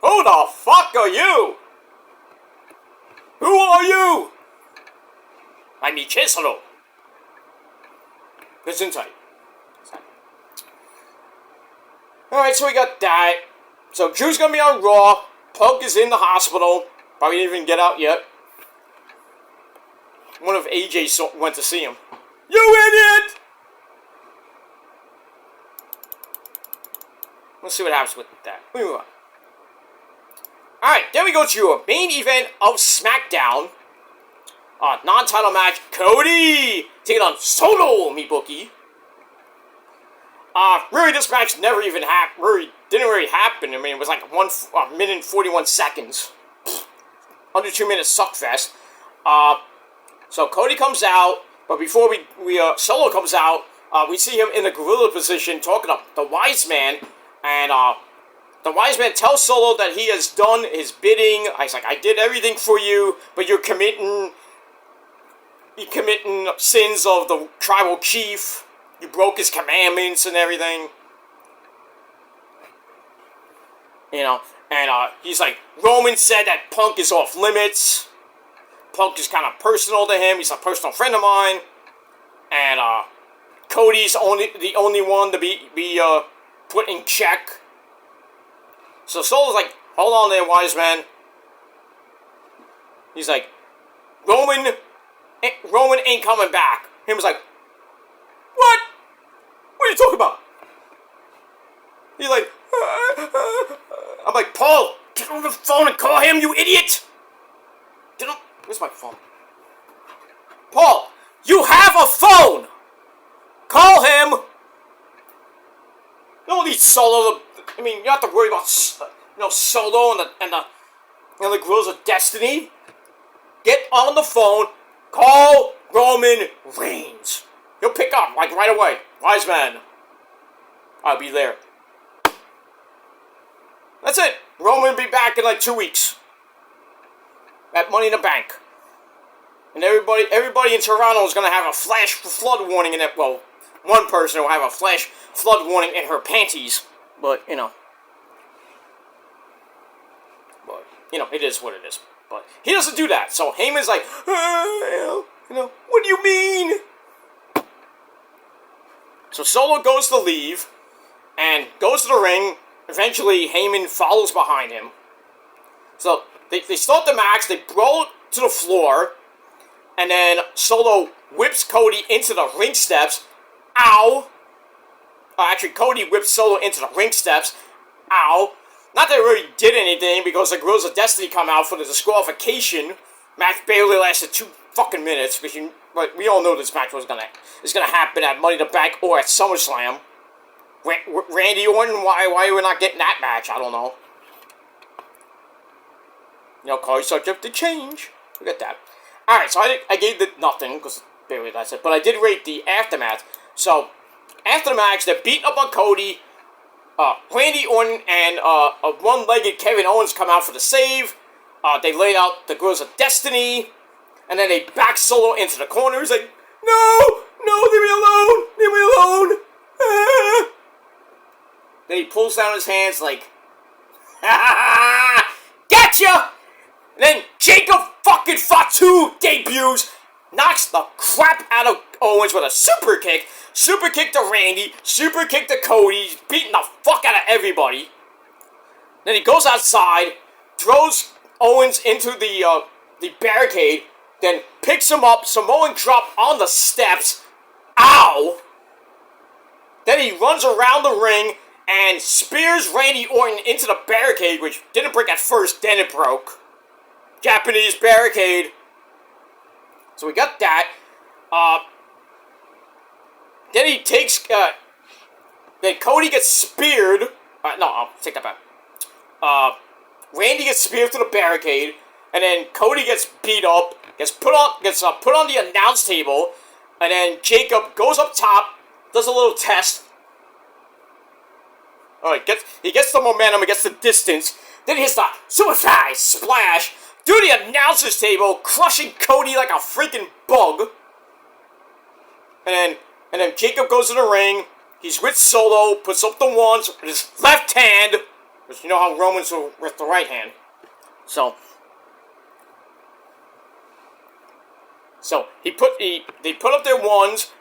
Who the fuck are you? Who are you? I'm Hichasero. Gesundheit. Alright, so we got that. So Drew's gonna be on Raw. Punk is in the hospital. Probably didn't even get out yet. One of AJ went to see him. You idiot! Let's see what happens with that. We move on. Alright, then we go to a main event of Smackdown. Non-title match, Cody taking on Solo Mibuki. Really, this match never even happened. Really, didn't really happen. I mean, it was like 1 minute and 41 seconds. Under 2 minutes suckfest. So Cody comes out, but before Solo comes out, we see him in the gorilla position talking to the Wise Man, and the Wise Man tells Solo that he has done his bidding. He's like, I did everything for you, but you're committing sins of the tribal chief. You broke his commandments and everything. you know, and he's like, Roman said that Punk is off limits. Punk is kind of personal to him. He's a personal friend of mine, and Cody's the only one to be put in check. So Solo's like, hold on there, wise man. He's like, Roman ain't coming back. Him was like, what? What are you talking about? He's like, I'm like, Paul, get on the phone and call him, you idiot! Where's my phone? Paul, you have a phone! Call him! You don't need Solo. I mean, you don't have to worry about, Solo and the Girls of Destiny. Get on the phone, call Roman Reigns. He'll pick up, like, right away. Wise man. I'll be there. That's it. Roman will be back in like 2 weeks. At Money in the Bank. And everybody in Toronto is going to have a flash flood warning in it. Well, one person will have a flash flood warning in her panties. But, it is what it is. But he doesn't do that. So Heyman's like, what do you mean? So Solo goes to leave and goes to the ring. Eventually, Heyman follows behind him. So they start the match. They brawl to the floor. And then Solo whips Cody into the ring steps. Ow. Actually, Cody whips Solo into the ring steps. Ow. Not that it really did anything, because the Girls of Destiny come out for the disqualification. Match barely lasted 2 fucking minutes, but we all know this match is gonna happen at Money in the Bank or at SummerSlam. Randy Orton, why we're not getting that match, I don't know. Call subject to change. Look at that. Alright, so I gave it nothing, because barely lasted, but I did rate the aftermath. So, after the match, they're beating up on Cody. Randy Orton and a one-legged Kevin Owens come out for the save. They lay out the Girls of Destiny, and then they back Solo into the corner. He's like, no, leave me alone, Then he pulls down his hands like, gotcha! And then Jacob fucking Fatu debuts, knocks the crap out of Owens with a super kick to Randy, super kick to Cody, he's beating the fuck out of everybody. Then he goes outside, throws Owens into the barricade, then picks him up, Samoan drop on the steps, ow! Then he runs around the ring and spears Randy Orton into the barricade, which didn't break at first, then it broke. Japanese barricade. So we got that. Then he takes, then Cody gets speared. No, I'll take that back. Randy gets speared to the barricade, and then Cody gets beat up, gets put on the announce table, and then Jacob goes up top, does a little test. Alright, he gets the momentum, he gets the distance, then he hits the suicide splash through the announcer's table, crushing Cody like a freaking bug. And then Jacob goes to the ring, he's with Solo, puts up the ones with his left hand, because you know how Roman's with the right hand. So they put up their ones.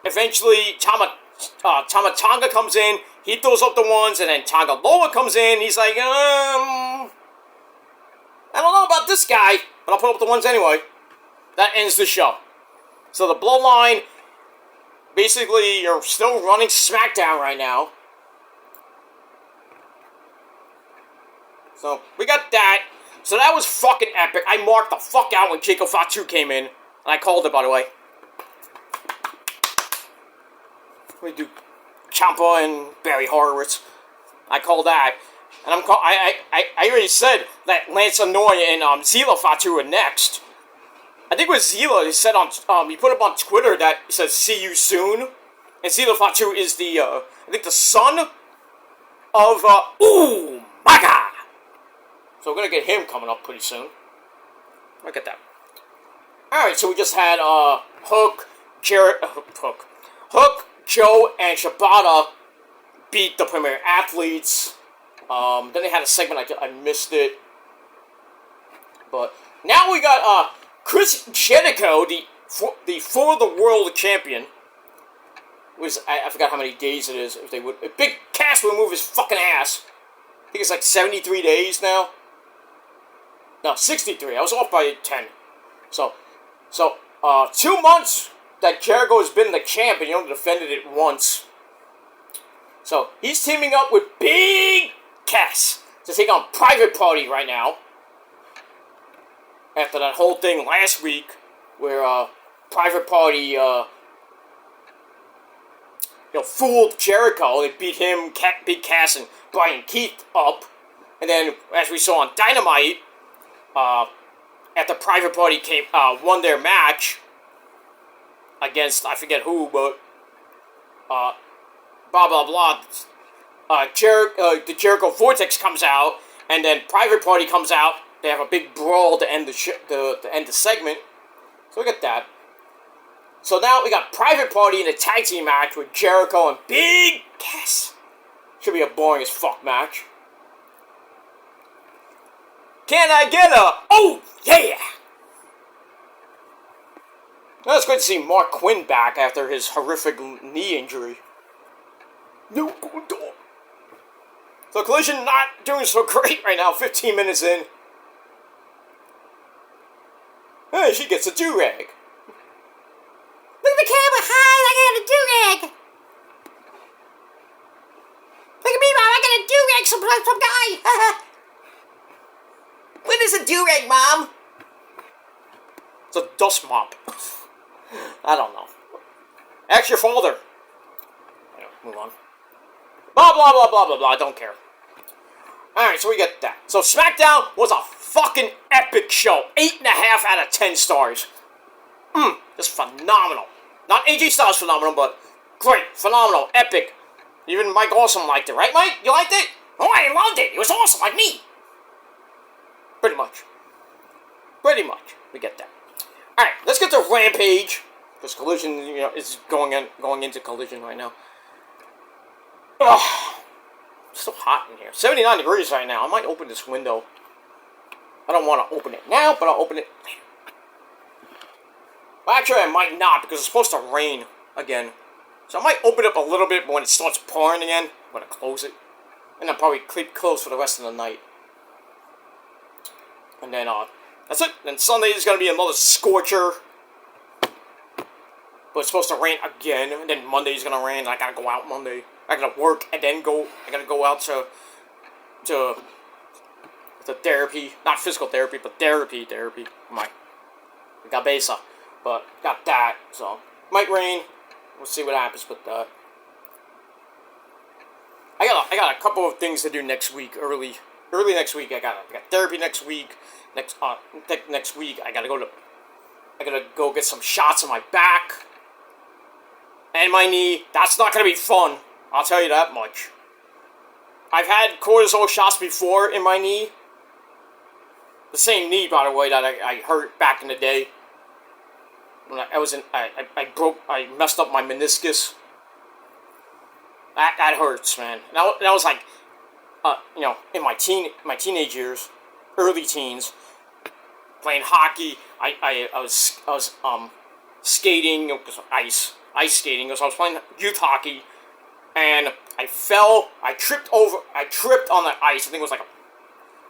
Eventually, Tama Tonga comes in. He throws up the ones, and then Tonga Loa comes in. He's like, I don't know about this guy, but I'll put up the ones anyway. That ends the show. So the Bloodline, basically, you're still running Smackdown right now. So we got that. So that was fucking epic. I marked the fuck out when Jacob Fatu came in. And I called it, by the way. We do Ciampa and Barry Horowitz. I called that. And I already said that Lance Anoy and Zila Fatu are next. I think with Zila, he said he put up on Twitter that it says "see you soon," and Zila Fatu is the I think the son of Umaga. So we're gonna get him coming up pretty soon. Look at that. All right, so we just had Hook, Joe, and Shibata beat the Premier Athletes. Then they had a segment, I missed it. But now we got Chris Jericho, the For the World champion. I forgot how many days it is. If they would, a big cast would move his fucking ass. I think it's like 73 days now. No, 63. I was off by 10. So 2 months that Jericho has been the champ, and he only defended it once. So he's teaming up with Big Cass to take on Private Party right now. After that whole thing last week, where Private Party fooled Jericho. They beat him, Big Cass, and Brian Keith up. And then, as we saw on Dynamite, after Private Party won their match against, I forget who, but blah blah blah. The Jericho Vortex comes out, and then Private Party comes out. They have a big brawl to end the segment. So look at that. So now we got Private Party in a tag team match with Jericho and Big Cass. Should be a boring as fuck match. Can I get a oh yeah? Now it's great to see Mark Quinn back after his horrific knee injury. No good dog. So Collision not doing so great right now. 15 minutes in. Hey, she gets a do-rag. Look at the camera, hi, I got a do-rag. Look at me, Mom, I got a do-rag some guy. What is a do-rag, Mom? It's a dust mop. I don't know. Ask your father. Anyway, move on. Blah, blah, blah, blah, blah, blah, I don't care. Alright, so we get that. So Smackdown was a fucking epic show. 8.5 out of 10 stars. Just phenomenal. Not AJ Styles phenomenal, but great, phenomenal, epic. Even Mike Awesome liked it, right, Mike? You liked it? Oh, I loved it. It was awesome, like me. Pretty much. We get that. Alright, let's get to Rampage. Because Collision, is going into Collision right now. Ugh. It's so hot in here. 79 degrees right now. I might open this window. I don't want to open it now, but I'll open it later. Well, actually, I might not, because it's supposed to rain again. So I might open it up a little bit, but when it starts pouring again, I'm going to close it. And then probably keep closed for the rest of the night. And then, that's it. Then Sunday is going to be another scorcher. But it's supposed to rain again. And then Monday is going to rain, and I got to go out Monday. I got to work, and then I got to go out to therapy. Not physical therapy, but therapy. My cabeza. But got that, so might rain. We'll see what happens with that. I got a couple of things to do next week. Early next week. I got therapy next week. Next week I gotta go get some shots on my back and my knee. That's not gonna be fun. I'll tell you that much. I've had cortisone shots before in my knee. The same knee, by the way, that I hurt back in the day. When I messed up my meniscus. That hurts, man. That was like, in my teenage years, early teens, playing hockey. I was skating, ice skating. So I was playing youth hockey, and I fell. I tripped on the ice. I think it was like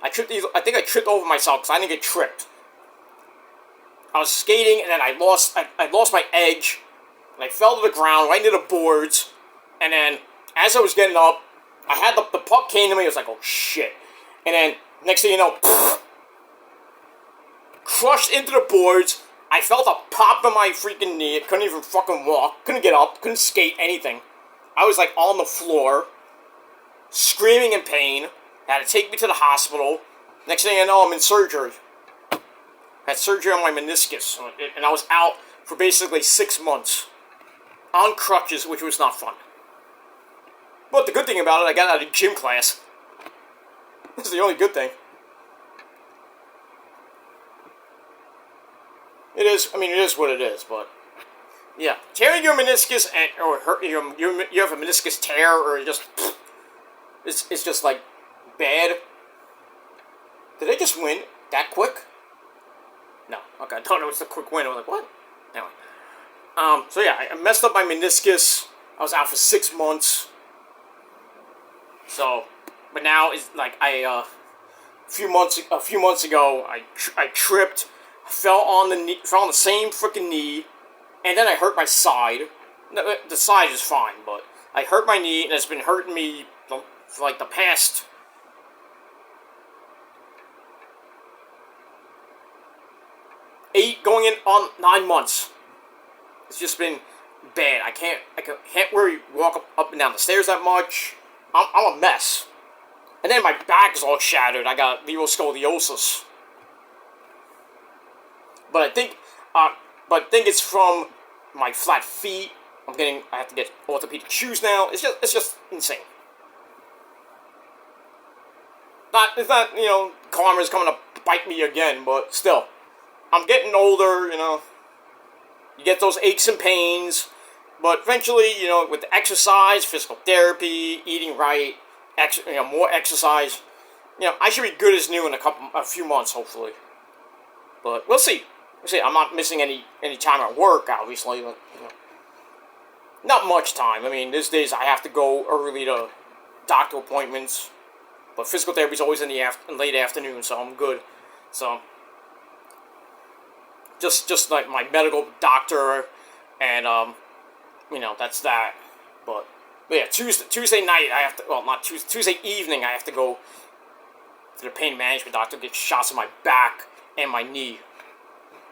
I tripped over myself because I didn't get tripped. I was skating, and then I lost my edge, and I fell to the ground right into the boards, and then as I was getting up, I had the puck came to me. I was like, oh shit, and then next thing you know, crushed into the boards. I felt a pop in my freaking knee. I couldn't even fucking walk, couldn't get up, couldn't skate, anything. I was like on the floor, screaming in pain. Had to take me to the hospital. Next thing I know, I'm in surgery. Had surgery on my meniscus, and I was out for basically 6 months. On crutches, which was not fun. But the good thing about it, I got out of gym class. This is the only good thing. It is what it is, but yeah. Tearing your meniscus, or hurt, you have a meniscus tear, or it's just like bad. Did they just win that quick? No. Okay, I thought it was a quick win. I was like, what? Anyway. So yeah, I messed up my meniscus. I was out for 6 months. So, but now it's like a few months ago, I tripped, fell on the same freaking knee, and then I hurt my side. The side is fine, but I hurt my knee, and it's been hurting me for like the past 8 going in on 9 months. It's just been bad. I can't really walk up and down the stairs that much. I'm a mess. And then my back is all shattered. I got scoliosis. But I think it's from my flat feet. I have to get orthopedic shoes now. It's just insane. It's not, karma's coming to bite me again, but still. I'm getting older, You get those aches and pains, but eventually, with exercise, physical therapy, eating right, more exercise, I should be good as new in a few months, hopefully. But we'll see. I'm not missing any time at work, obviously, but not much time. I mean, these days I have to go early to doctor appointments, but physical therapy is always in the late afternoon, so I'm good. So. Just like my medical doctor, and that's that. But yeah, Tuesday night I have to. Well, not Tuesday evening I have to go to the pain management doctor, get shots in my back and my knee,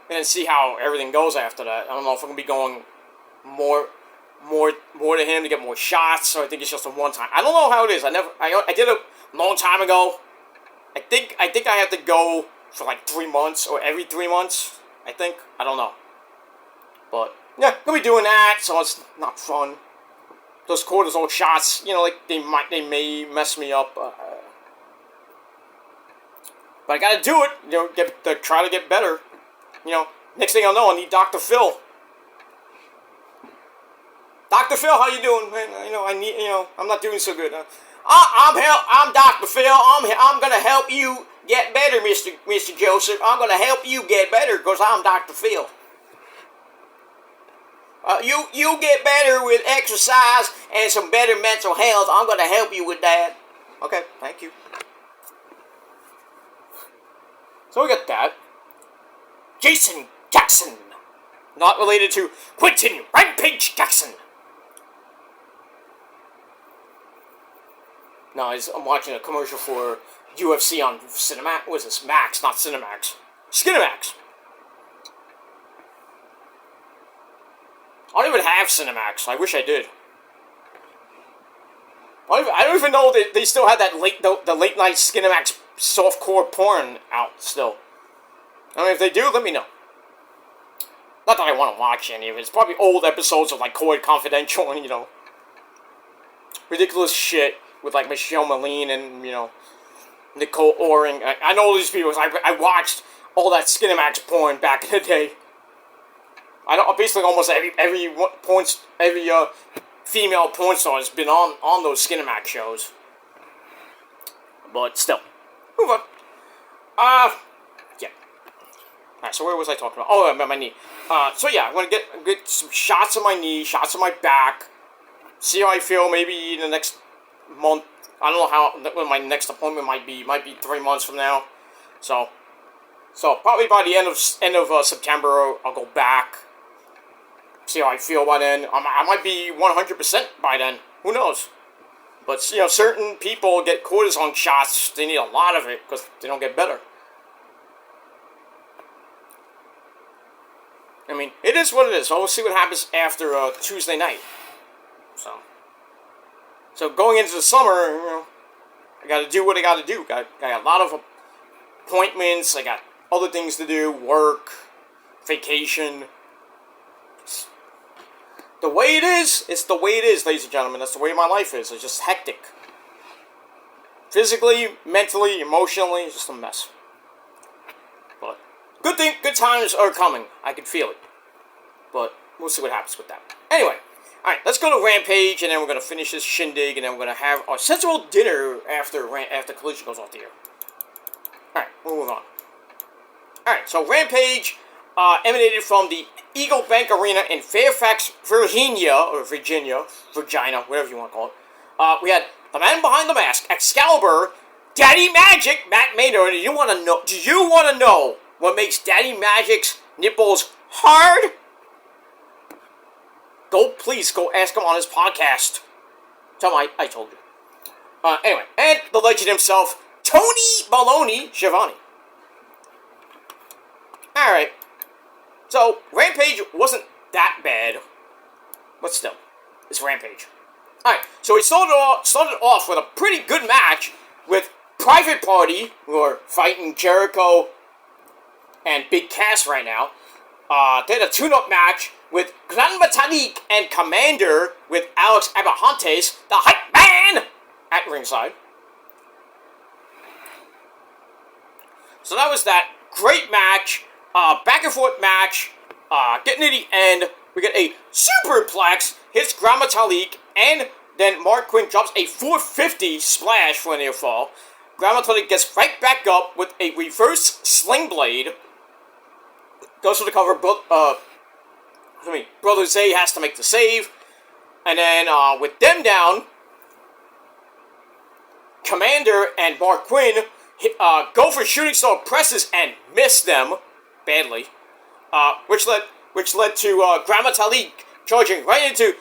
and then see how everything goes after that. I don't know if I'm gonna be going more to him to get more shots, or I think it's just a one time. I don't know how it is. I did it a long time ago. I think I have to go for like 3 months or every 3 months. I think. I don't know. But, yeah, gonna be doing that, so it's not fun. Those cortisone shots, they may mess me up. But I gotta do it, try to get better. Next thing I'll know, I need Dr. Phil. Dr. Phil, how you doing, man? I'm not doing so good. I'm Dr. Phil. I'm gonna help you get better, Mr. Joseph. I'm going to help you get better because I'm Dr. Phil. You get better with exercise and some better mental health. I'm going to help you with that. Okay, thank you. So we got that. Jason Jackson. Not related to Quentin Rampage Jackson. No, I'm watching a commercial for UFC on Cinemax. What is this? Max, not Cinemax. Skinemax. I don't even have Cinemax. I wish I did. I don't even know that they still have that the late night Skinemax softcore porn out still. I mean, if they do, let me know. Not that I want to watch any of it. It's probably old episodes of like Coed Confidential and ridiculous shit with like Michelle Malene and Nicole Oring. I know these people. I watched all that Skinemax porn back in the day. I don't basically almost every female porn star has been on those Skinemax shows. But still, move on. Yeah. Alright, so where was I talking about? Oh, about my knee. So yeah, I'm gonna get some shots on my knee, shots on my back. See how I feel. Maybe in the next month. I don't know when my next appointment might be. Might be 3 months from now. So probably by the end of September, I'll go back. See how I feel by then. I might be 100% by then. Who knows? But certain people get cortisone shots. They need a lot of it because they don't get better. I mean, it is what it is. So we'll see what happens after Tuesday night. So going into the summer, I got to do what I got to do. I got a lot of appointments. I got other things to do, work, vacation. It's the way it is. It's the way it is, ladies and gentlemen. That's the way my life is. It's just hectic. Physically, mentally, emotionally, it's just a mess. But good times are coming. I can feel it. But we'll see what happens with that. Anyway. Alright, let's go to Rampage, and then we're going to finish this shindig, and then we're going to have our sensible dinner after Collision goes off the air. Alright, we'll move on. Alright, so Rampage emanated from the Eagle Bank Arena in Fairfax, Virginia, whatever you want to call it. We had the man behind the mask, Excalibur, Daddy Magic, Matt Maynard. Do you want to know what makes Daddy Magic's nipples hard? Please go ask him on his podcast. Tell him I told you. Anyway, and the legend himself, Tony Baloney Schiavone. Alright. So, Rampage wasn't that bad. But still, it's Rampage. Alright, so we started off with a pretty good match with Private Party, who are fighting Jericho and Big Cass right now. They had a tune-up match with Gran Metalik and Commander with Alex Abrahantes, the hype man, at ringside. So that was that great match, back and forth match, getting to the end. We get a superplex, hits Gran Metalik, and then Mark Quinn drops a 450 splash for a near fall. Gran Metalik gets right back up with a reverse sling blade. Goes for the cover, Brother Zay has to make the save. And then, with them down, Commander and Mark Quinn go for shooting star presses and miss them badly. Which led to Gran Metalik charging right into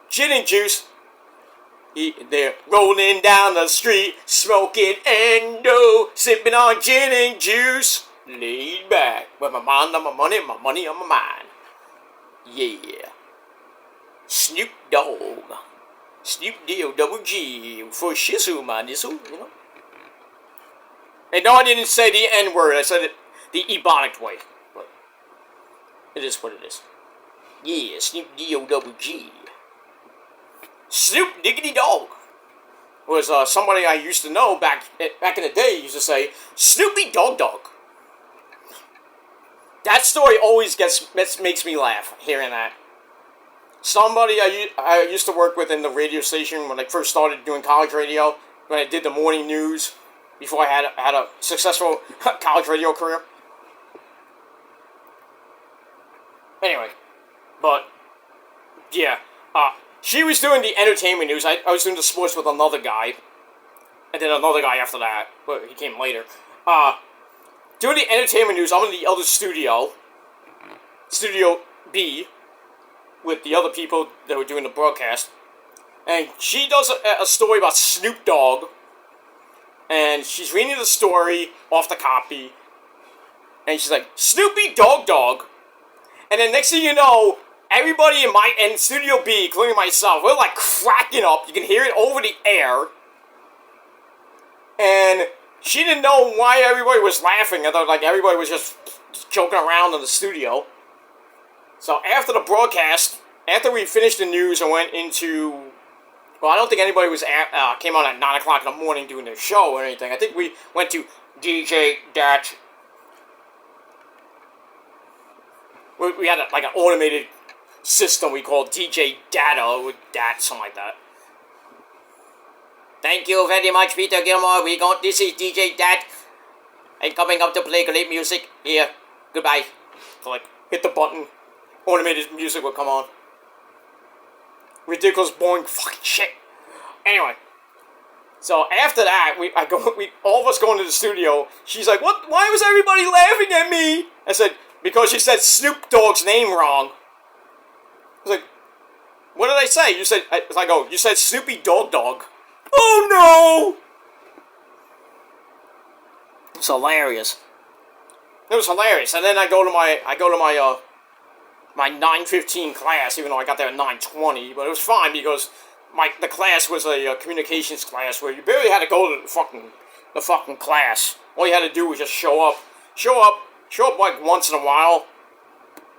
Gin and Juice. They're rolling down the street, smoking endo, sipping on gin and juice. Laid back, with my mind on my money on my mind. Yeah. Snoop Dogg. Snoop D-O-double-G. For shizzle, man, you know? And no, I didn't say the N-word, I said it the Ebonic way. But it is what it is. Yeah, Snoop D-O-double-G. Snoop Diggity Dog was somebody I used to know back in the day. Used to say Snoopy Dog Dog. That story always makes me laugh hearing that. Somebody I used to work with in the radio station when I first started doing college radio, when I did the morning news before I had a successful college radio career. Anyway, but yeah. She was doing the entertainment news. I was doing the sports with another guy. And then another guy after that. But he came later. Doing the entertainment news, I'm in the other studio. Studio B. With the other people that were doing the broadcast. And she does a story about Snoop Dogg. And she's reading the story off the copy. And she's like, Snoopy Dog Dog. And then next thing you know, everybody in Studio B, including myself, we're like cracking up. You can hear it over the air. And she didn't know why everybody was laughing. I thought like everybody was just joking around in the studio. So after the broadcast, after we finished the news and went into... Well, I don't think anybody came on at 9 o'clock in the morning doing their show or anything. I think we went to DJ Dat. We had like an automated system we called DJ Data, with that, something like that. Thank you very much, Peter Gilmore. This is DJ Dat. And coming up to play great music. Here, goodbye. Click. Hit the button. Automated music will come on. Ridiculous, boring fucking shit. Anyway. So after that, all of us go into the studio. She's like, "What? Why was everybody laughing at me?" I said, "Because you said Snoop Dogg's name wrong." I was like, "What did I say?" You said, you said Snoopy Dog Dog. Oh no! It's hilarious. It was hilarious. And then I go to my 9:15 class, even though I got there at 9:20, but it was fine because the class was a communications class where you barely had to go to the fucking class. All you had to do was just show up like once in a while.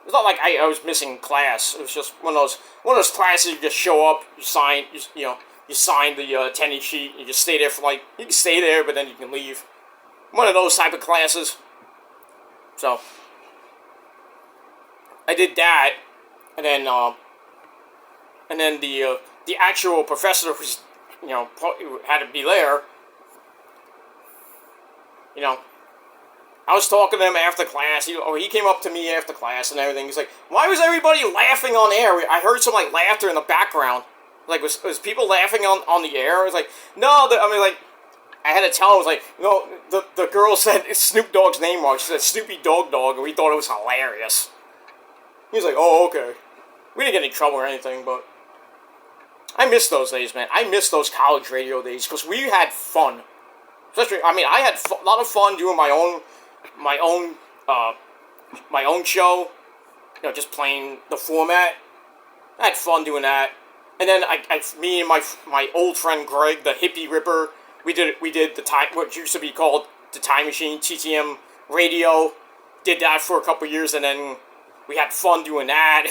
It's not like I was missing class. It was just one of those classes you just show up, you sign the attendance sheet, you just stay there for you can stay there, but then you can leave. One of those type of classes. So I did that, and then and then the actual professor who's, who had to be there, I was talking to him after class. He came up to me after class and everything. He's like, "Why was everybody laughing on air?" I heard some laughter in the background. Like, was people laughing on the air? I was like, no. I had to tell him. I was like, no. The girl said Snoop Dogg's name wrong. She said Snoopy Dog, and we thought it was hilarious. He was like, "Oh, okay." We didn't get in trouble or anything, but I miss those days, man. I miss those college radio days because we had fun. Especially, I had a lot of fun doing my own show, just playing the format. I had fun doing that, and then me and my old friend Greg, the hippie ripper, we did the time, what used to be called the Time Machine, TTM Radio, did that for a couple years, and then we had fun doing that.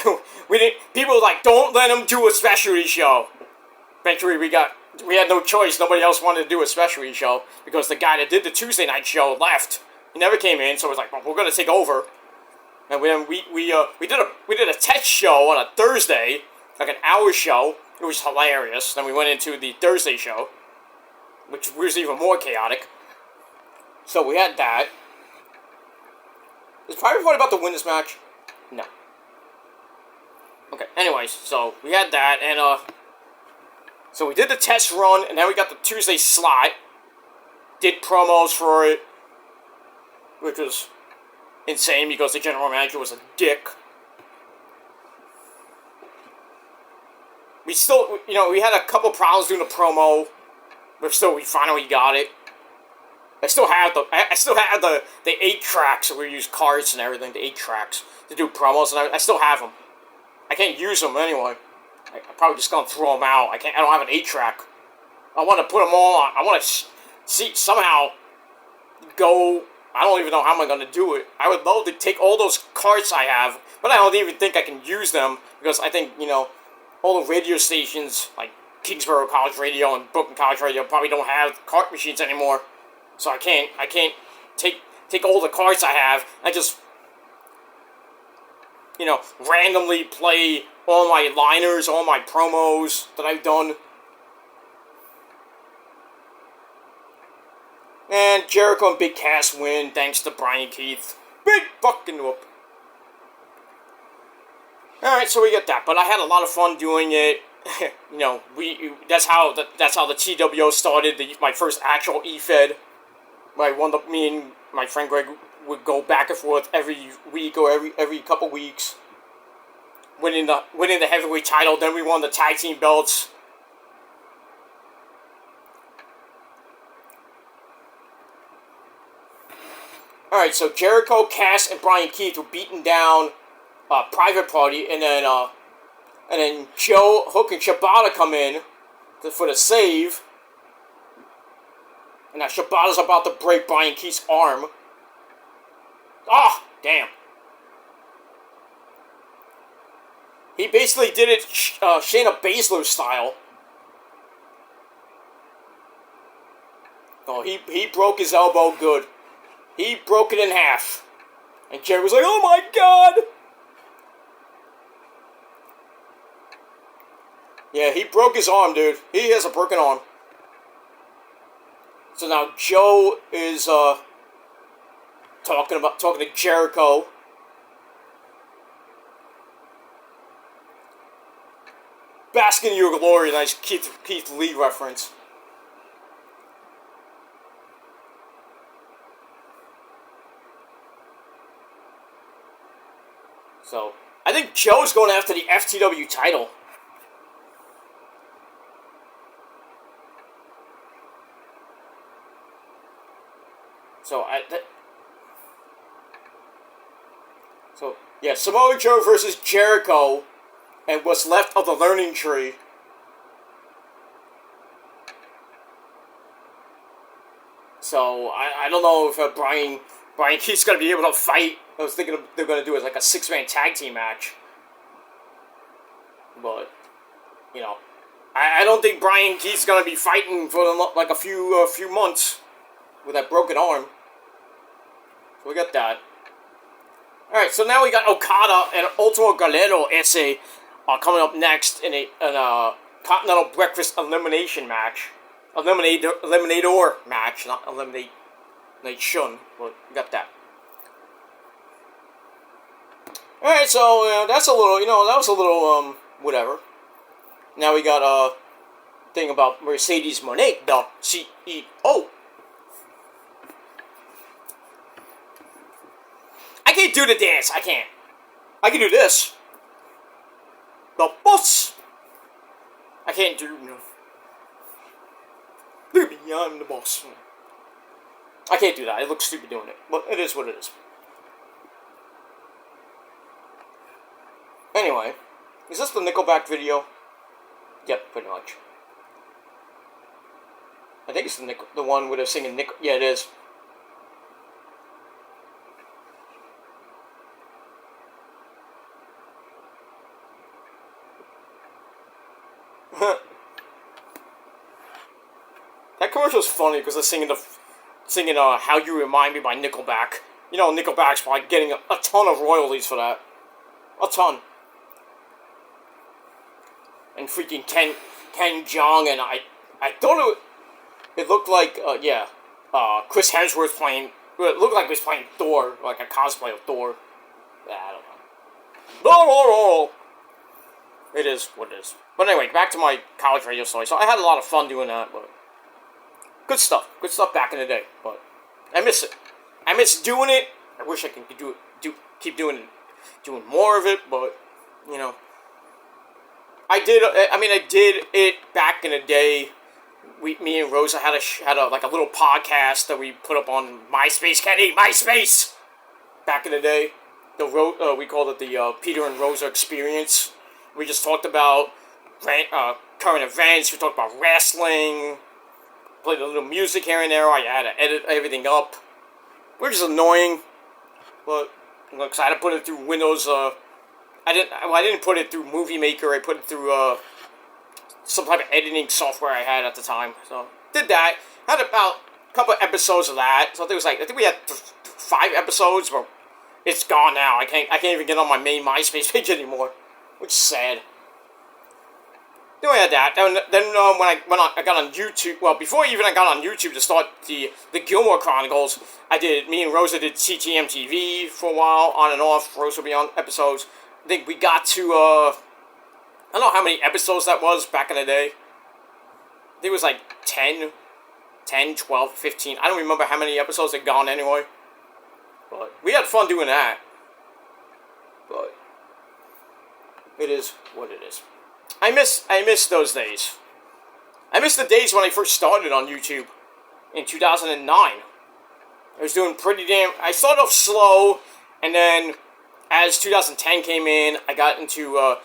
People were like, "Don't let him do a specialty show." Eventually, we had no choice. Nobody else wanted to do a specialty show because the guy that did the Tuesday night show left. He never came in, so it was like, "Well, we're gonna take over." And then we did a test show on a Thursday, like an hour show. It was hilarious. Then we went into the Thursday show, which was even more chaotic. So we had that. Is Private Party about to win this match? No. Okay. Anyways, so we had that, and so we did the test run, and then we got the Tuesday slot. Did promos for it, which was insane because the general manager was a dick. We still, we had a couple problems doing the promo, but still, we finally got it. I still have the 8 tracks, so we use cards and everything, the 8 tracks to do promos, and I still have them. I can't use them anyway. I'm probably just gonna throw them out. I don't have an 8 track. I want to put them all on. I want to see somehow go. I don't even know how I'm going to do it. I would love to take all those cards I have, but I don't even think I can use them because I think, all the radio stations like Kingsborough College Radio and Brooklyn College Radio probably don't have card machines anymore. So I can't take all the cards I have and just, randomly play all my liners, all my promos that I've done. And Jericho and Big Cass win thanks to Brian Keith. Big fucking whoop. Alright, so we get that. But I had a lot of fun doing it. That's how the TWO started, my first actual E-Fed. Me and my friend Greg would go back and forth every week or every couple weeks. Winning the heavyweight title, then we won the tag team belts. Alright, so Jericho, Cass, and Brian Keith were beating down Private Party, and then Joe, Hook, and Shibata come in for the save. And now Shibata's about to break Brian Keith's arm. Ah, damn. He basically did it Shayna Baszler style. Oh, he broke his elbow good. He broke it in half. And Jerry was like, "Oh my god!" Yeah, he broke his arm, dude. He has a broken arm. So now Joe is talking to Jericho. Bask in your glory, nice Keith Lee reference. So, I think Joe's going after the FTW title. Yeah, Samoa Joe versus Jericho, and what's left of the Learning Tree. So, I don't know if Brian Keith's going to be able to fight. I was thinking they're going to do it like a 6-man tag team match. But, I don't think Brian Keith's going to be fighting for like a few months with that broken arm. So we got that. Alright, so now we got Okada and Ultimo Galero as a coming up next in a Continental Breakfast Elimination match. Eliminator match, not elimination, but you got that. Alright, so that's a little, that was a little, whatever. Now we got a thing about Mercedes Monet, the CEO. I can't do the dance, I can't. I can do this. The boss. I can't do, look at me, I'm the boss. I can't do that, it looks stupid doing it, but it is what it is. Anyway, is this the Nickelback video? Yep, pretty much. I think it's the one where they're singing Nickel. Yeah, it is. That commercial's funny because they're singing "How You Remind Me" by Nickelback. Nickelback's probably getting a ton of royalties for that. A ton. And freaking Ken Jeong, and I thought it looked like Chris Hemsworth playing. It looked like he was playing Thor, like a cosplay of Thor. I don't know. No. It is what it is. But anyway, back to my college radio story. So I had a lot of fun doing that, but good stuff back in the day. But I miss it. I miss doing it. I wish I could keep doing more of it, but I did it back in the day. Me and Rosa had a little podcast that we put up on MySpace. Kenny, MySpace. Back in the day, we called it the Peter and Rosa Experience. We just talked about current events. We talked about wrestling. Played a little music here and there. I had to edit everything up. Which is annoying, but because I had to put it through Windows. I didn't put it through Movie Maker. I put it through some type of editing software I had at the time. So did that. Had about a couple of episodes of that. So I think we had 5 episodes, but it's gone now. I can't even get on my main MySpace page anymore, which is sad. Then I had that. Then when I got on YouTube, well, before even I got on YouTube to start the Gilmore Chronicles, me and Rosa did CTM TV for a while, on and off. Rosa would be on episodes. I think we got to, I don't know how many episodes that was back in the day. I think it was like 10, 12, 15. I don't remember how many episodes had gone anyway. But we had fun doing that. But it is what it is. I miss those days. I miss the days when I first started on YouTube in 2009. I was doing I started off slow, and then as 2010 came in, I got into,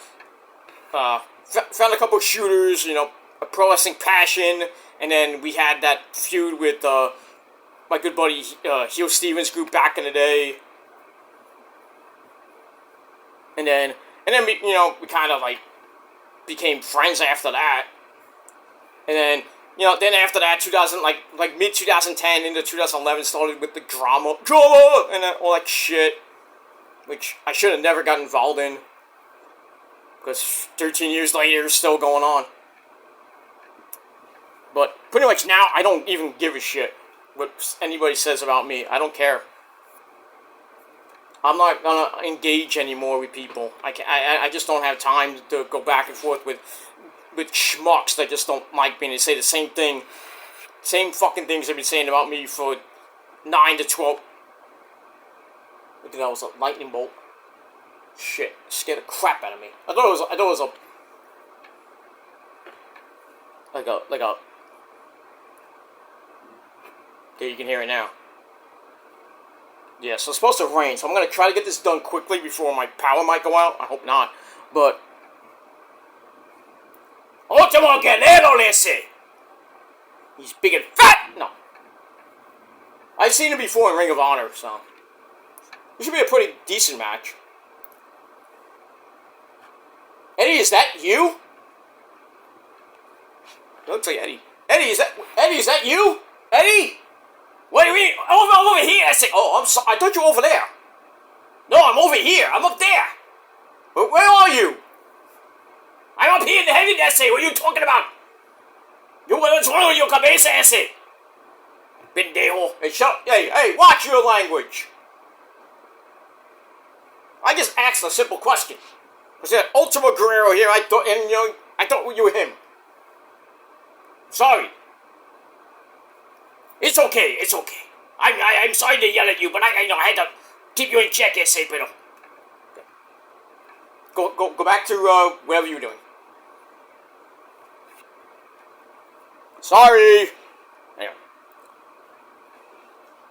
found a couple of shooters, a Pro Wrestling Passion, and then we had that feud with, my good buddy, Heel Stevens group back in the day. And then we kind of, became friends after that. And then, then after that, mid-2010 into 2011 started with the drama, and all that shit, which I should have never got involved in, because 13 years later, it's still going on. But pretty much now, I don't even give a shit what anybody says about me. I don't care. I'm not gonna engage anymore with people. I just don't have time to go back and forth with schmucks that just don't like me and they say the same thing. Same fucking things they've been saying about me for 9 to 12. Look at that, was a lightning bolt. Shit, scared the crap out of me. I thought it was a like a okay, you can hear it now. Yeah, so it's supposed to rain, so I'm going to try to get this done quickly before my power might go out. I hope not, but Ultimo Guerrero, listen! He's big and fat! No. I've seen him before in Ring of Honor, so it should be a pretty decent match. Eddie, is that you? It looks like Eddie. Eddie, is that you? Eddie? What do you mean? I'm over here. I say, oh, I'm sorry. I thought you were over there. No, I'm over here. I'm up there. But where are you? here in the heavy ese. What are you talking about? What's wrong with your cabeza ese? Pendejo. Hey, hey, watch your language. I just asked a simple question. I said, Ultimo Guerrero here. I thought you were him. Sorry. It's okay. It's okay. I'm sorry to yell at you, but I had to keep you in check, ese, pero. Go back to whatever you were doing. Sorry. Anyway.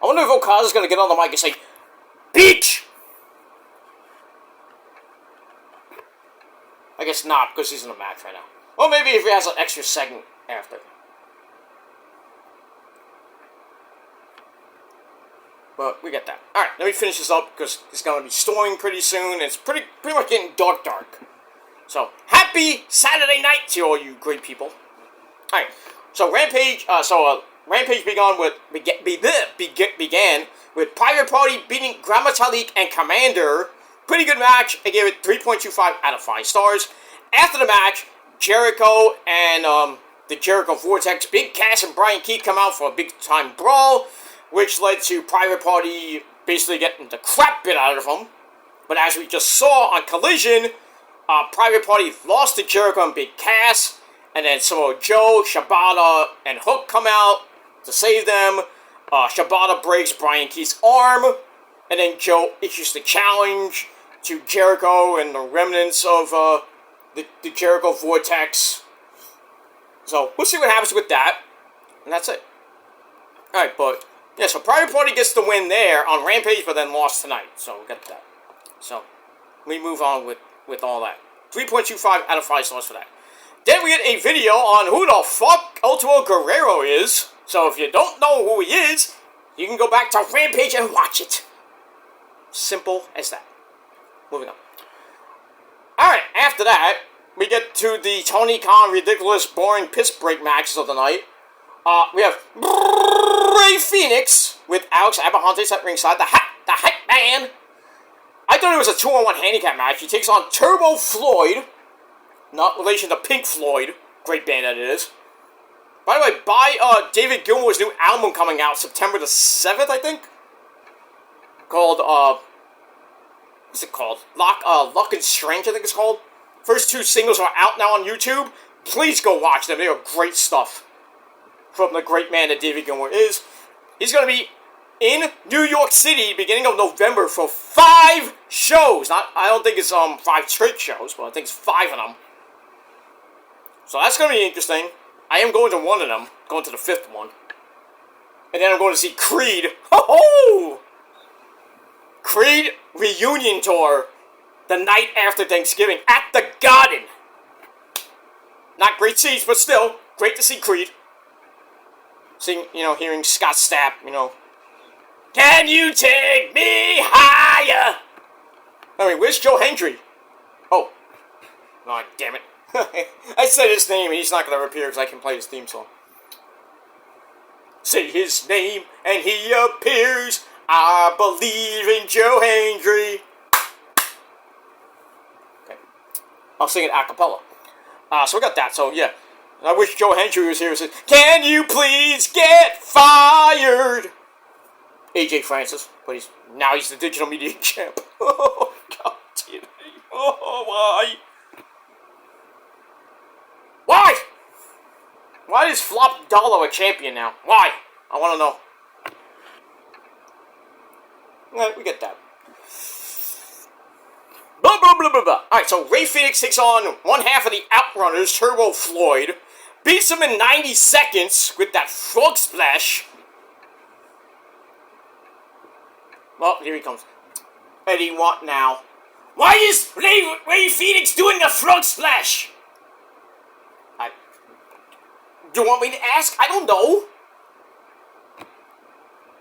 I wonder if Okada's gonna get on the mic and say, Peach! I guess not, because he's in a match right now. Or maybe if he has an extra segment after. But we get that. Alright, let me finish this up, because it's going to be storming pretty soon, and it's pretty much getting dark. So, happy Saturday night to all you great people. Alright, so Rampage, Rampage began with Private Party beating Gran Metalik and Commander. Pretty good match. I gave it 3.25 out of 5 stars. After the match, Jericho and the Jericho Vortex, Big Cass and Brian Keith come out for a big-time brawl, which led to Private Party basically getting the crap bit out of them. But as we just saw on Collision, Private Party lost to Jericho and Big Cass, and then Samoa Joe, Shibata, and Hook come out to save them. Shibata breaks Brian Keith's arm, and then Joe issues the challenge to Jericho and the remnants of the Jericho Vortex. So, we'll see what happens with that. And that's it. Alright, but, yeah, so Private Party gets the win there on Rampage, but then lost tonight. So, we got that. So, we move on with all that. 3.25 out of 5 stars for that. Then we get a video on who the fuck Ultimo Guerrero is. So, if you don't know who he is, you can go back to Rampage and watch it. Simple as that. Moving on. Alright, after that, we get to the Tony Khan ridiculous, boring piss break matches of the night. We have Rey Fenix with Alex Abrahantes at ringside, the hype man. I thought it was a 2-on-1 handicap match. He takes on Turbo Floyd, not relation to Pink Floyd, great band that it is. By the way, buy David Gilmour's new album coming out September the 7th, I think. Called, what's it called? Luck and Strange, I think it's called. First 2 singles are out now on YouTube. Please go watch them. They are great stuff. From the great man that David Gilmour is. He's going to be in New York City beginning of November for 5 shows. I don't think it's 5 straight shows, but I think it's 5 of them. So that's going to be interesting. I am going to one of them. Going to the 5th one. And then I'm going to see Creed. Ho-ho! Creed reunion tour the night after Thanksgiving at the Garden. Not great seats, but still, great to see Creed. Seeing, hearing Scott Stapp, Can you take me higher? I mean, where's Joe Hendry? Oh. Oh, damn it. I said his name, and he's not going to appear because I can play his theme song. Say his name, and he appears. I believe in Joe Hendry. Okay. I'll sing it a cappella. So we got that. So, yeah. I wish Joe Hendry was here and said, Can you please get fired? AJ Francis. But now he's the digital media champ. Oh, God damn it. Oh, why? Why? Why is Flop Dollar a champion now? Why? I want to know. Alright, we get that. Blah, blah, blah, blah, blah. Alright, so Rey Fenix takes on one half of the Outrunners, Turbo Floyd. Beats him in 90 seconds with that frog splash. Well, here he comes. Eddie, what now? Why is Rey Fenix doing a frog splash? Do you want me to ask? I don't know.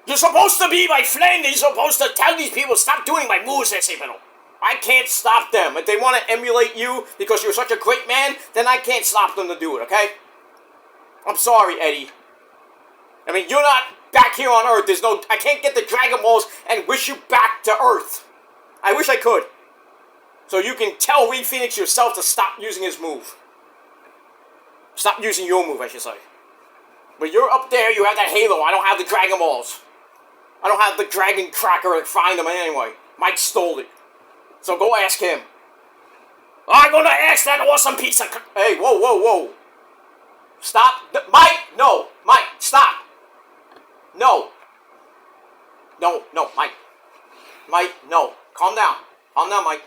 You're supposed to be my friend. You're supposed to tell these people, stop doing my moves, pero I can't stop them. If they want to emulate you because you're such a great man, then I can't stop them to do it, okay? I'm sorry, Eddie. I mean, you're not back here on Earth. I can't get the Dragon Balls and wish you back to Earth. I wish I could. So you can tell Rey Fenix yourself to stop using his move. Stop using your move, I should say. But you're up there, you have that Halo. I don't have the Dragon Balls. I don't have the Dragon Cracker to find them anyway. Mike stole it. So go ask him. I'm gonna ask that awesome piece of... Hey, whoa, whoa, whoa. Stop. Mike, no. Mike, stop. No. No, no, Mike. Mike, no. Calm down. Calm down, Mike.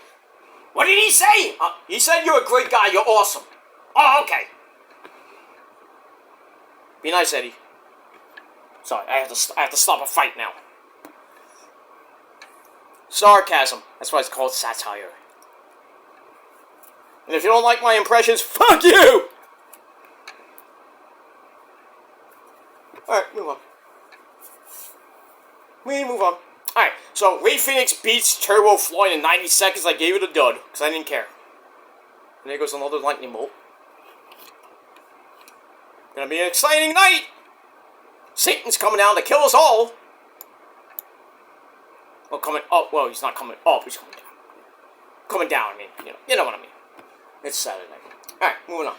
What did he say? He said you're a great guy, you're awesome. Oh, okay. Be nice, Eddie. Sorry, I have to stop a fight now. Sarcasm. That's why it's called satire. And if you don't like my impressions, fuck you! Alright, move on. We move on. Alright, so Ray Phoenix beats Turbo Floyd in 90 seconds. I gave it a dud, because I didn't care. And there goes another lightning bolt. Gonna be an exciting night! Satan's coming down to kill us all! Well, coming up. Well, he's not coming up, he's coming down. Coming down, I mean, you know what I mean. It's Saturday. Alright, moving on.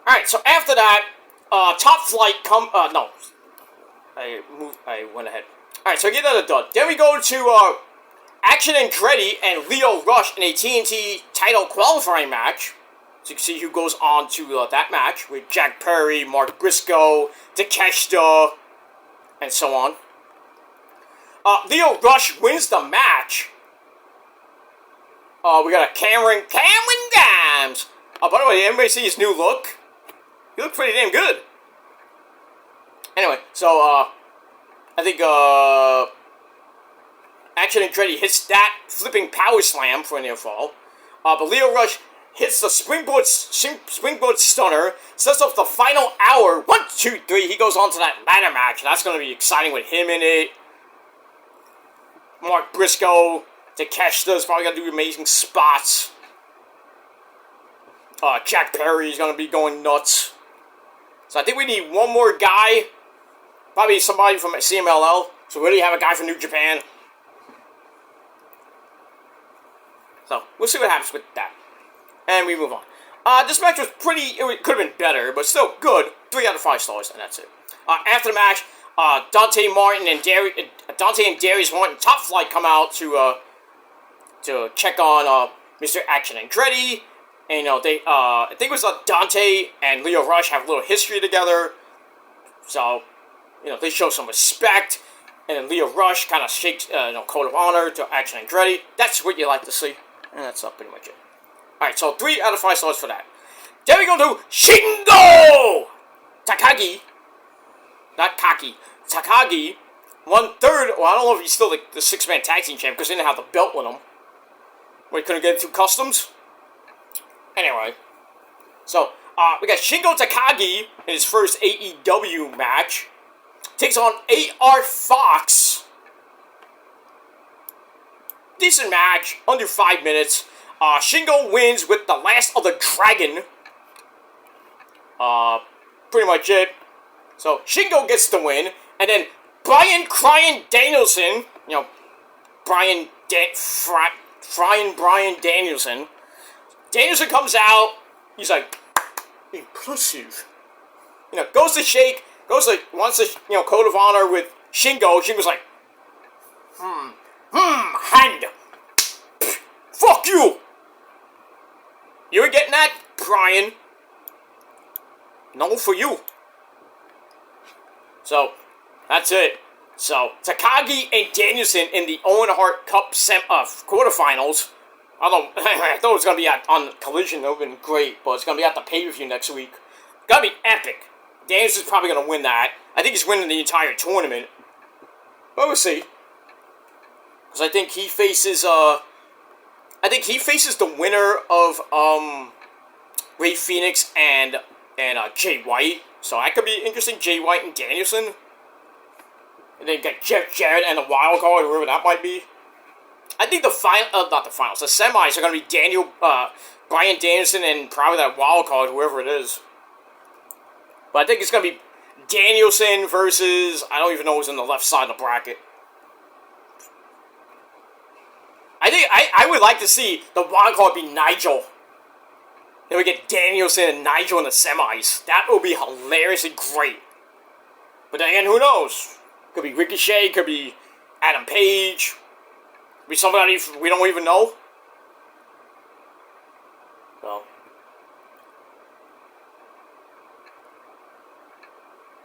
Alright, so after that, Top Flight no. I went ahead. Alright, so I get another dud. Then we go to, Action Andretti and Lio Rush in a TNT title qualifying match. So you can see who goes on to that match with Jack Perry, Mark Briscoe, Takeshita, and so on. Lio Rush wins the match. We got a Cameron Dimes. By the way, everybody see his new look? He looks pretty damn good. Anyway, so, I think, Action Andretti hits that flipping power slam for a near fall. But Lio Rush hits the springboard stunner, sets up the final hour. 1, 2, 3. He goes on to that ladder match. That's going to be exciting with him in it. Mark Briscoe, Takeshita's probably going to do amazing spots. Jack Perry's going to be going nuts. So I think we need one more guy. Probably somebody from CMLL. So we already have a guy from New Japan. So we'll see what happens with that. And we move on. This match was pretty... It could have been better, but still good. 3 out of 5 stars, and that's it. After the match, Dante and Darius Martin, Top Flight, come out to check on Mr. Action Andretti. And, they, I think it was Dante and Lio Rush have a little history together. So, they show some respect. And then Lio Rush kind of shakes, code of honor to Action Andretti. That's what you like to see. And that's pretty much it. Alright, so 3 out of 5 stars for that. Then we go to Shingo Takagi. Not Kaki. Takagi. 1/3. Well, I don't know if he's still the 6-man tag team champ because he didn't have the belt with him. Well, he couldn't get it through customs. Anyway. So, we got Shingo Takagi in his first AEW match. Takes on AR Fox. Decent match. Under 5 minutes. Shingo wins with the last of the dragon. Pretty much it. So, Shingo gets the win. And then, Brian Danielson. Brian Danielson. Danielson comes out. He's like, impressive. Goes to shake. Wants to, code of honor with Shingo. Shingo's like, hand. Fuck you. You were getting that, Brian? No for you. So, that's it. So, Takagi and Danielson in the Owen Hart Cup quarterfinals. I thought it was going to be on Collision. That would have been great. But it's going to be at the pay-per-view next week. It's going to be epic. Danielson's probably going to win that. I think he's winning the entire tournament. But we'll see. Because I think he faces, the winner of, Ray Phoenix and Jay White. So that could be interesting. Jay White and Danielson. And then get Jeff Jarrett and the wild card, whoever that might be. I think the not the finals, the semis are going to be Brian Danielson and probably that wild card, whoever it is. But I think it's going to be Danielson versus, I don't even know who's on the left side of the bracket. I think I would like to see the wild card be Nigel. Then we get Danielson and Nigel in the semis. That will be hilariously great. But then again, who knows? Could be Ricochet, could be Adam Page, could be somebody we don't even know. So.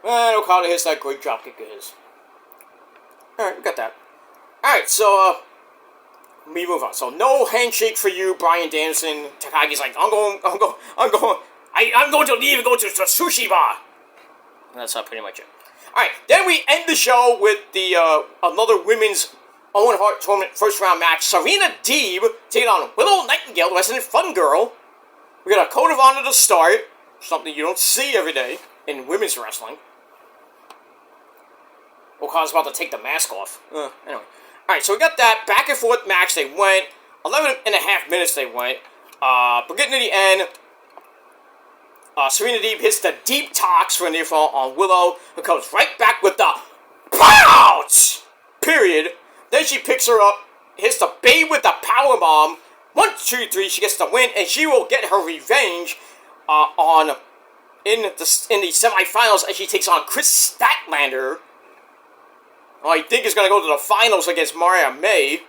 And Okada hits that great dropkick of his. Alright, we got that. Alright, so, we move on. So, no handshake for you, Bryan Danielson. Takagi's like, I'm going to leave and go to the sushi bar. And that's pretty much it. Alright, then we end the show with the, another women's Owen Hart tournament first round match. Serena Deeb taking on Willow Nightingale, the Resident Fun Girl. We got a code of honor to start. Something you don't see every day in women's wrestling. Okada's about to take the mask off. Anyway. Alright, so we got that back and forth match. They went 11 and a half minutes they went. But getting to the end, Serena Deeb hits the deep tox for a near fall on Willow, who comes right back with the pounce! Period. Then she picks her up, hits the Babe with the powerbomb. 1, 2, 3, she gets the win, and she will get her revenge in the semifinals as she takes on Chris Statlander. I think is going to go to the finals against Mariah May.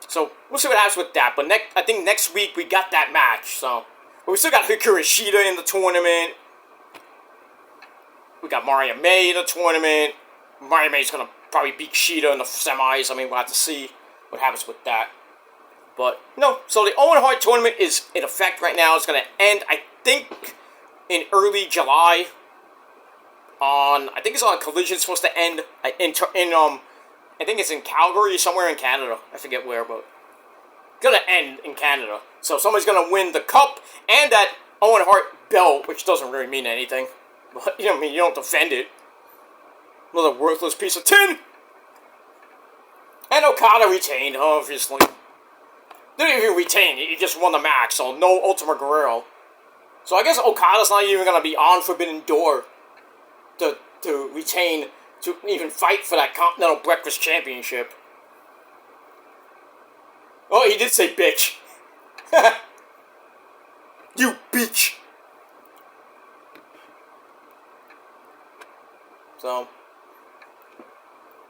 So, we'll see what happens with that. But I think next week we got that match. So, but we still got Hikaru Shida in the tournament. We got Mariah May in the tournament. Mariah May's going to probably beat Shida in the semis. I mean, we'll have to see what happens with that. But, no. So, the Owen Hart tournament is in effect right now. It's going to end, I think, in early July. I think it's on Collision. It's supposed to end I think it's in Calgary, somewhere in Canada. I forget where, but it's gonna end in Canada. So somebody's gonna win the cup and that Owen Hart belt, which doesn't really mean anything. But you know what I mean, you don't defend it. Another worthless piece of tin. And Okada retained, obviously. Didn't even retain, he just won the match, so no Ultimate Guerrero. So I guess Okada's not even gonna be on Forbidden Door to retain, to even fight for that Continental Breakfast Championship. Oh, he did say bitch. You bitch. So,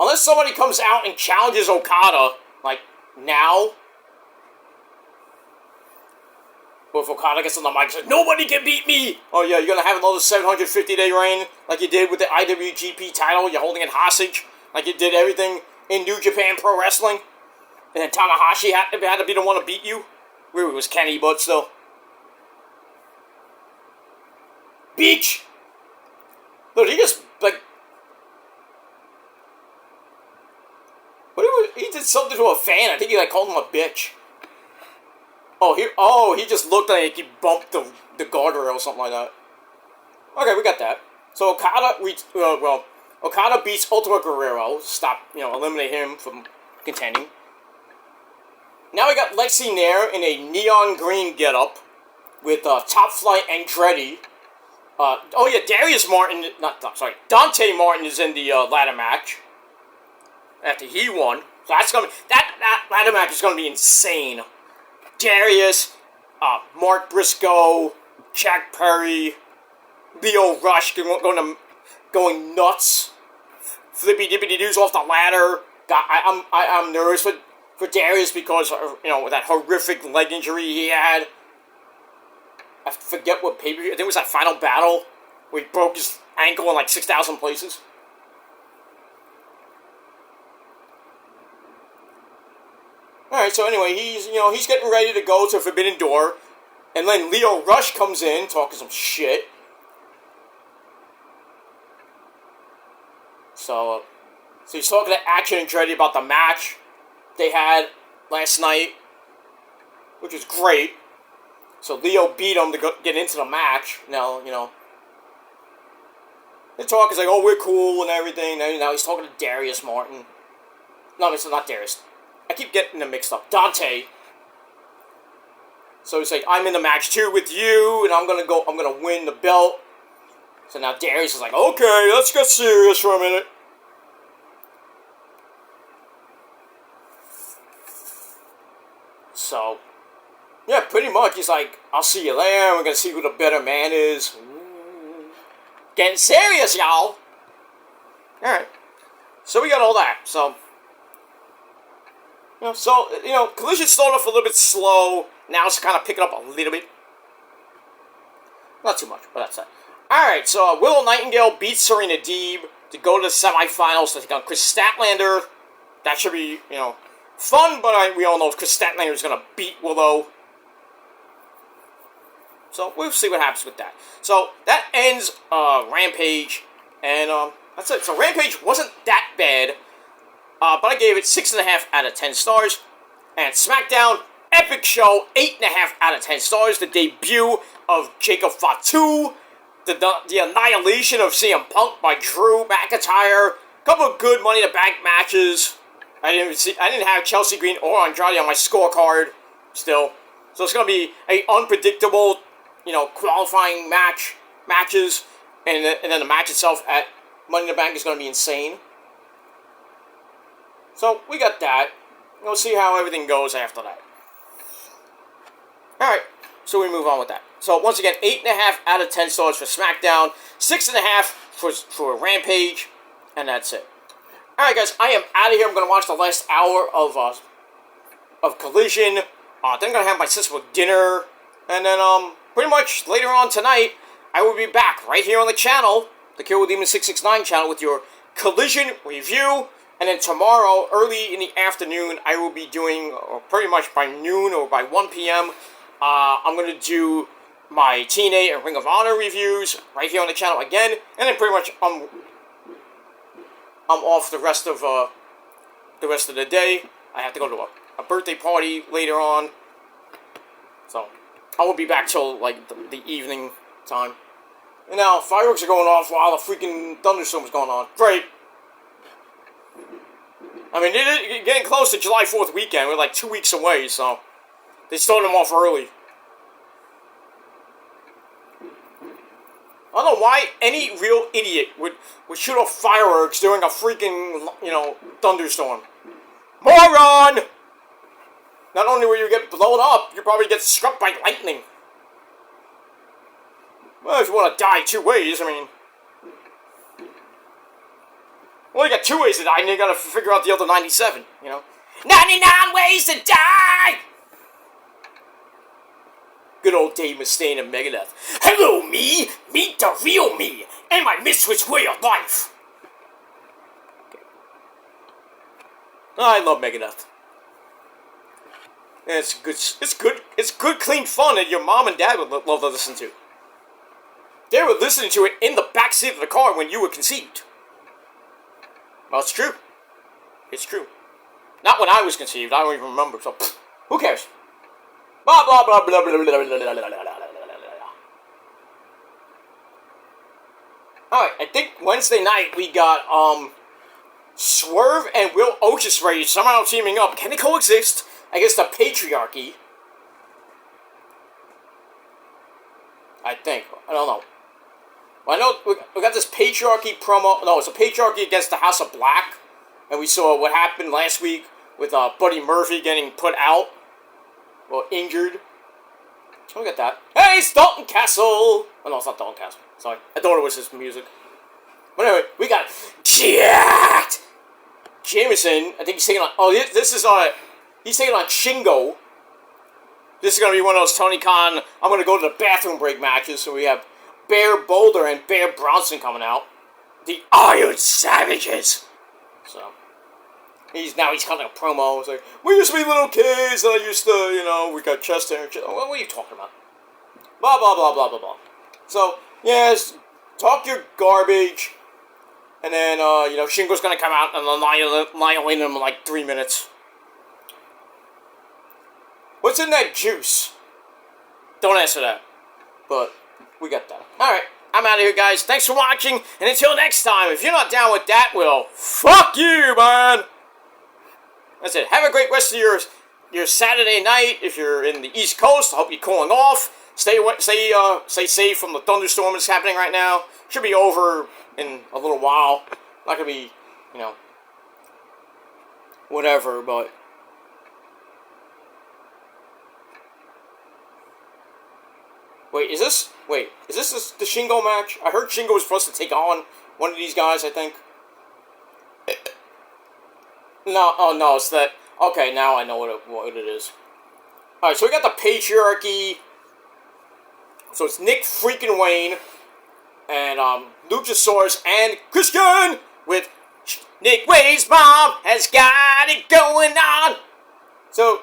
unless somebody comes out and challenges Okada, like, now, or if Okada gets on the mic and says, nobody can beat me! Oh yeah, you're gonna have another 750-day reign, like you did with the IWGP title, you're holding it hostage, like you did everything in New Japan Pro Wrestling, and then Tanahashi had to be the one to beat you? Really, it was Kenny, but still. Beach! Look, he just, like, he did something to a fan, I think he, like, called him a bitch. Oh, he just looked like he bumped the guardrail or something like that. Okay, we got that. So Okada beats Ultimate Guerrero. Eliminate him from contending. Now we got Lexi Nair in a neon green getup with Top Flight Andretti. Dante Martin is in the ladder match after he won. So that ladder match is gonna be insane. Darius, Mark Briscoe, Jack Perry, Leo Rush going nuts, flippy dippity doos off the ladder. I'm nervous for Darius because with that horrific leg injury he had. I forget what pay-per-view. I think it was that Final Battle where he broke his ankle in like 6,000 places. Alright, so anyway, he's getting ready to go to Forbidden Door, and then Leo Rush comes in, talking some shit. So he's talking to Action Andretti about the match they had last night, which was great. So Leo beat him to get into the match. Now, they talk, he's like, oh, we're cool and everything. Now he's talking to Darius Martin. No, it's not Darius. I keep getting them mixed up. Dante. So he's like, I'm in the match too with you, and I'm gonna win the belt. So now Darius is like, okay, let's get serious for a minute. So, Yeah, pretty much. He's like, I'll see you there. We're gonna see who the better man is. Getting serious, y'all. Alright. So we got all that. So, Collision started off a little bit slow. Now it's kind of picking up a little bit. Not too much, but that's it. Alright, so Willow Nightingale beats Serena Deeb to go to the semifinals to take on Chris Statlander. That should be, fun, but we all know Chris Statlander is going to beat Willow. So we'll see what happens with that. So that ends Rampage, and that's it. So Rampage wasn't that bad, but I gave it 6.5 out of 10 stars. And Smackdown, epic show, 8.5 out of 10 stars. The debut of Jacob Fatu, the annihilation of CM Punk by Drew McIntyre. A couple of good Money in the Bank matches. I didn't have Chelsea Green or Andrade on my scorecard still. So it's going to be a unpredictable, qualifying matches. And then the match itself at Money in the Bank is going to be insane. So we got that. We'll see how everything goes after that. Alright, so we move on with that. So once again, 8.5 out of 10 stars for SmackDown, 6.5 for Rampage, and that's it. Alright guys, I am out of here. I'm going to watch the last hour of Collision. Then I'm going to have my sister for dinner. And then pretty much later on tonight, I will be back right here on the channel, the Kill Demon 669 channel, with your Collision review. And then tomorrow, early in the afternoon, I will be doing, or pretty much by noon or by 1 p.m., I'm going to do my TNA and Ring of Honor reviews right here on the channel again. And then pretty much I'm off the rest of the day. I have to go to a birthday party later on. So I won't be back till like the evening time. And now fireworks are going off while the freaking thunderstorm is going on. Great. I mean, it's getting close to July 4th weekend. We're like 2 weeks away, so they started them off early. I don't know why any real idiot would shoot off fireworks during a freaking, thunderstorm. Moron! Not only will you get blown up, you probably get struck by lightning. Well, if you want to die 2 ways, I mean... Well, you got 2 ways to die, and you gotta figure out the other 97, 99 ways to die! Good old Dave Mustaine and Megadeth. Hello, me! Meet the real me! And my misfits way of life! Okay. I love Megadeth. And it's good, clean fun that your mom and dad would love to listen to. They were listening to it in the backseat of the car when you were conceived. Well, it's true. It's true. Not when I was conceived. I don't even remember. So, who cares? Blah, blah, blah, blah, blah, blah, blah, blah, blah, blah, blah. Alright, I think Wednesday night we got, Swerve and Will Ospreay somehow teaming up. Can they coexist against the Patriarchy? I think. I don't know. Well, I know we got this Patriarchy promo. No, it's a Patriarchy against the House of Black. And we saw what happened last week with Buddy Murphy getting put out. Well, injured. Look at that. Hey, it's Dalton Castle! Oh, no, it's not Dalton Castle. Sorry. I thought it was his music. But anyway, we got Jacked! Jameson, I think he's taking on... Oh, this is he's taking on Shingo. This is going to be one of those Tony Khan, I'm going to go to the bathroom break matches. So we have Bear Boulder and Bear Bronson coming out. The Iron Savages! So... He's cutting a promo. It's like, we used to be little kids, and I used to, we got chest hair and shit. What are you talking about? Blah, blah, blah, blah, blah, blah. So, yes, talk your garbage, and then, Shingo's gonna come out and annihilate him in like 3 minutes. What's in that juice? Don't answer that. But, we got that. Alright, I'm out of here, guys. Thanks for watching, and until next time, if you're not down with that, well, fuck you, man! That's it. Have a great rest of your Saturday night. If you're in the East Coast, I hope you're cooling off. Stay safe from the thunderstorm that's happening right now. Should be over in a little while. Not gonna be, whatever. But Wait, is this the Shingo match? I heard Shingo was supposed to take on one of these guys, I think. No, oh no, it's that. Okay, now I know what it is. Alright, so we got the Patriarchy. So it's Nick freaking Wayne and Luchasaurus and Christian with Nick Wayne's mom has got it going on. So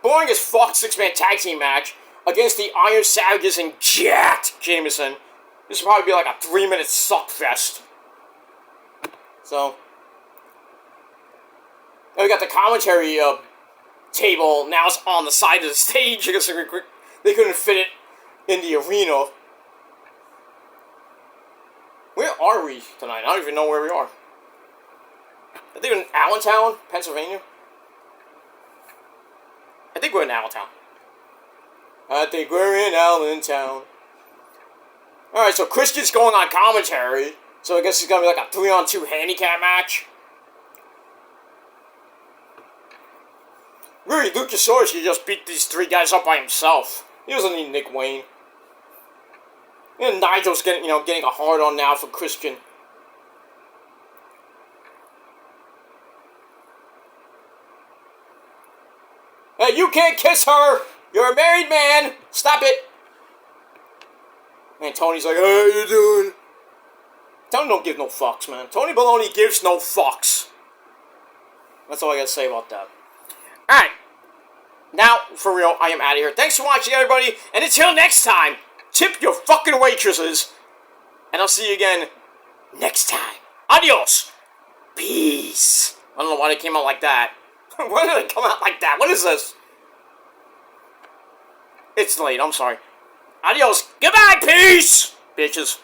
boring as fuck 6-man tag team match against the Iron Savages and Jacked Jameson. This will probably be like a 3-minute suck fest. So, and we got the commentary table. Now it's on the side of the stage because they couldn't fit it in the arena. Where are we tonight? I don't even know where we are. I think we're in Allentown, Pennsylvania. I think we're in Allentown. Alright, so Christian's going on commentary. So I guess it's going to be like a 3-on-2 handicap match. Really, Luchasaurus could just beat these 3 guys up by himself. He doesn't need Nick Wayne. And Nigel's getting a hard on now for Christian. Hey, you can't kiss her! You're a married man! Stop it! And Tony's like, hey, how you doing? Tony don't give no fucks, man. Tony Baloney gives no fucks. That's all I gotta say about that. Alright. Now, for real, I am out of here. Thanks for watching, everybody. And until next time, tip your fucking waitresses. And I'll see you again next time. Adios. Peace. I don't know why they came out like that. Why did they come out like that? What is this? It's late, I'm sorry. Adios. Goodbye, peace, bitches.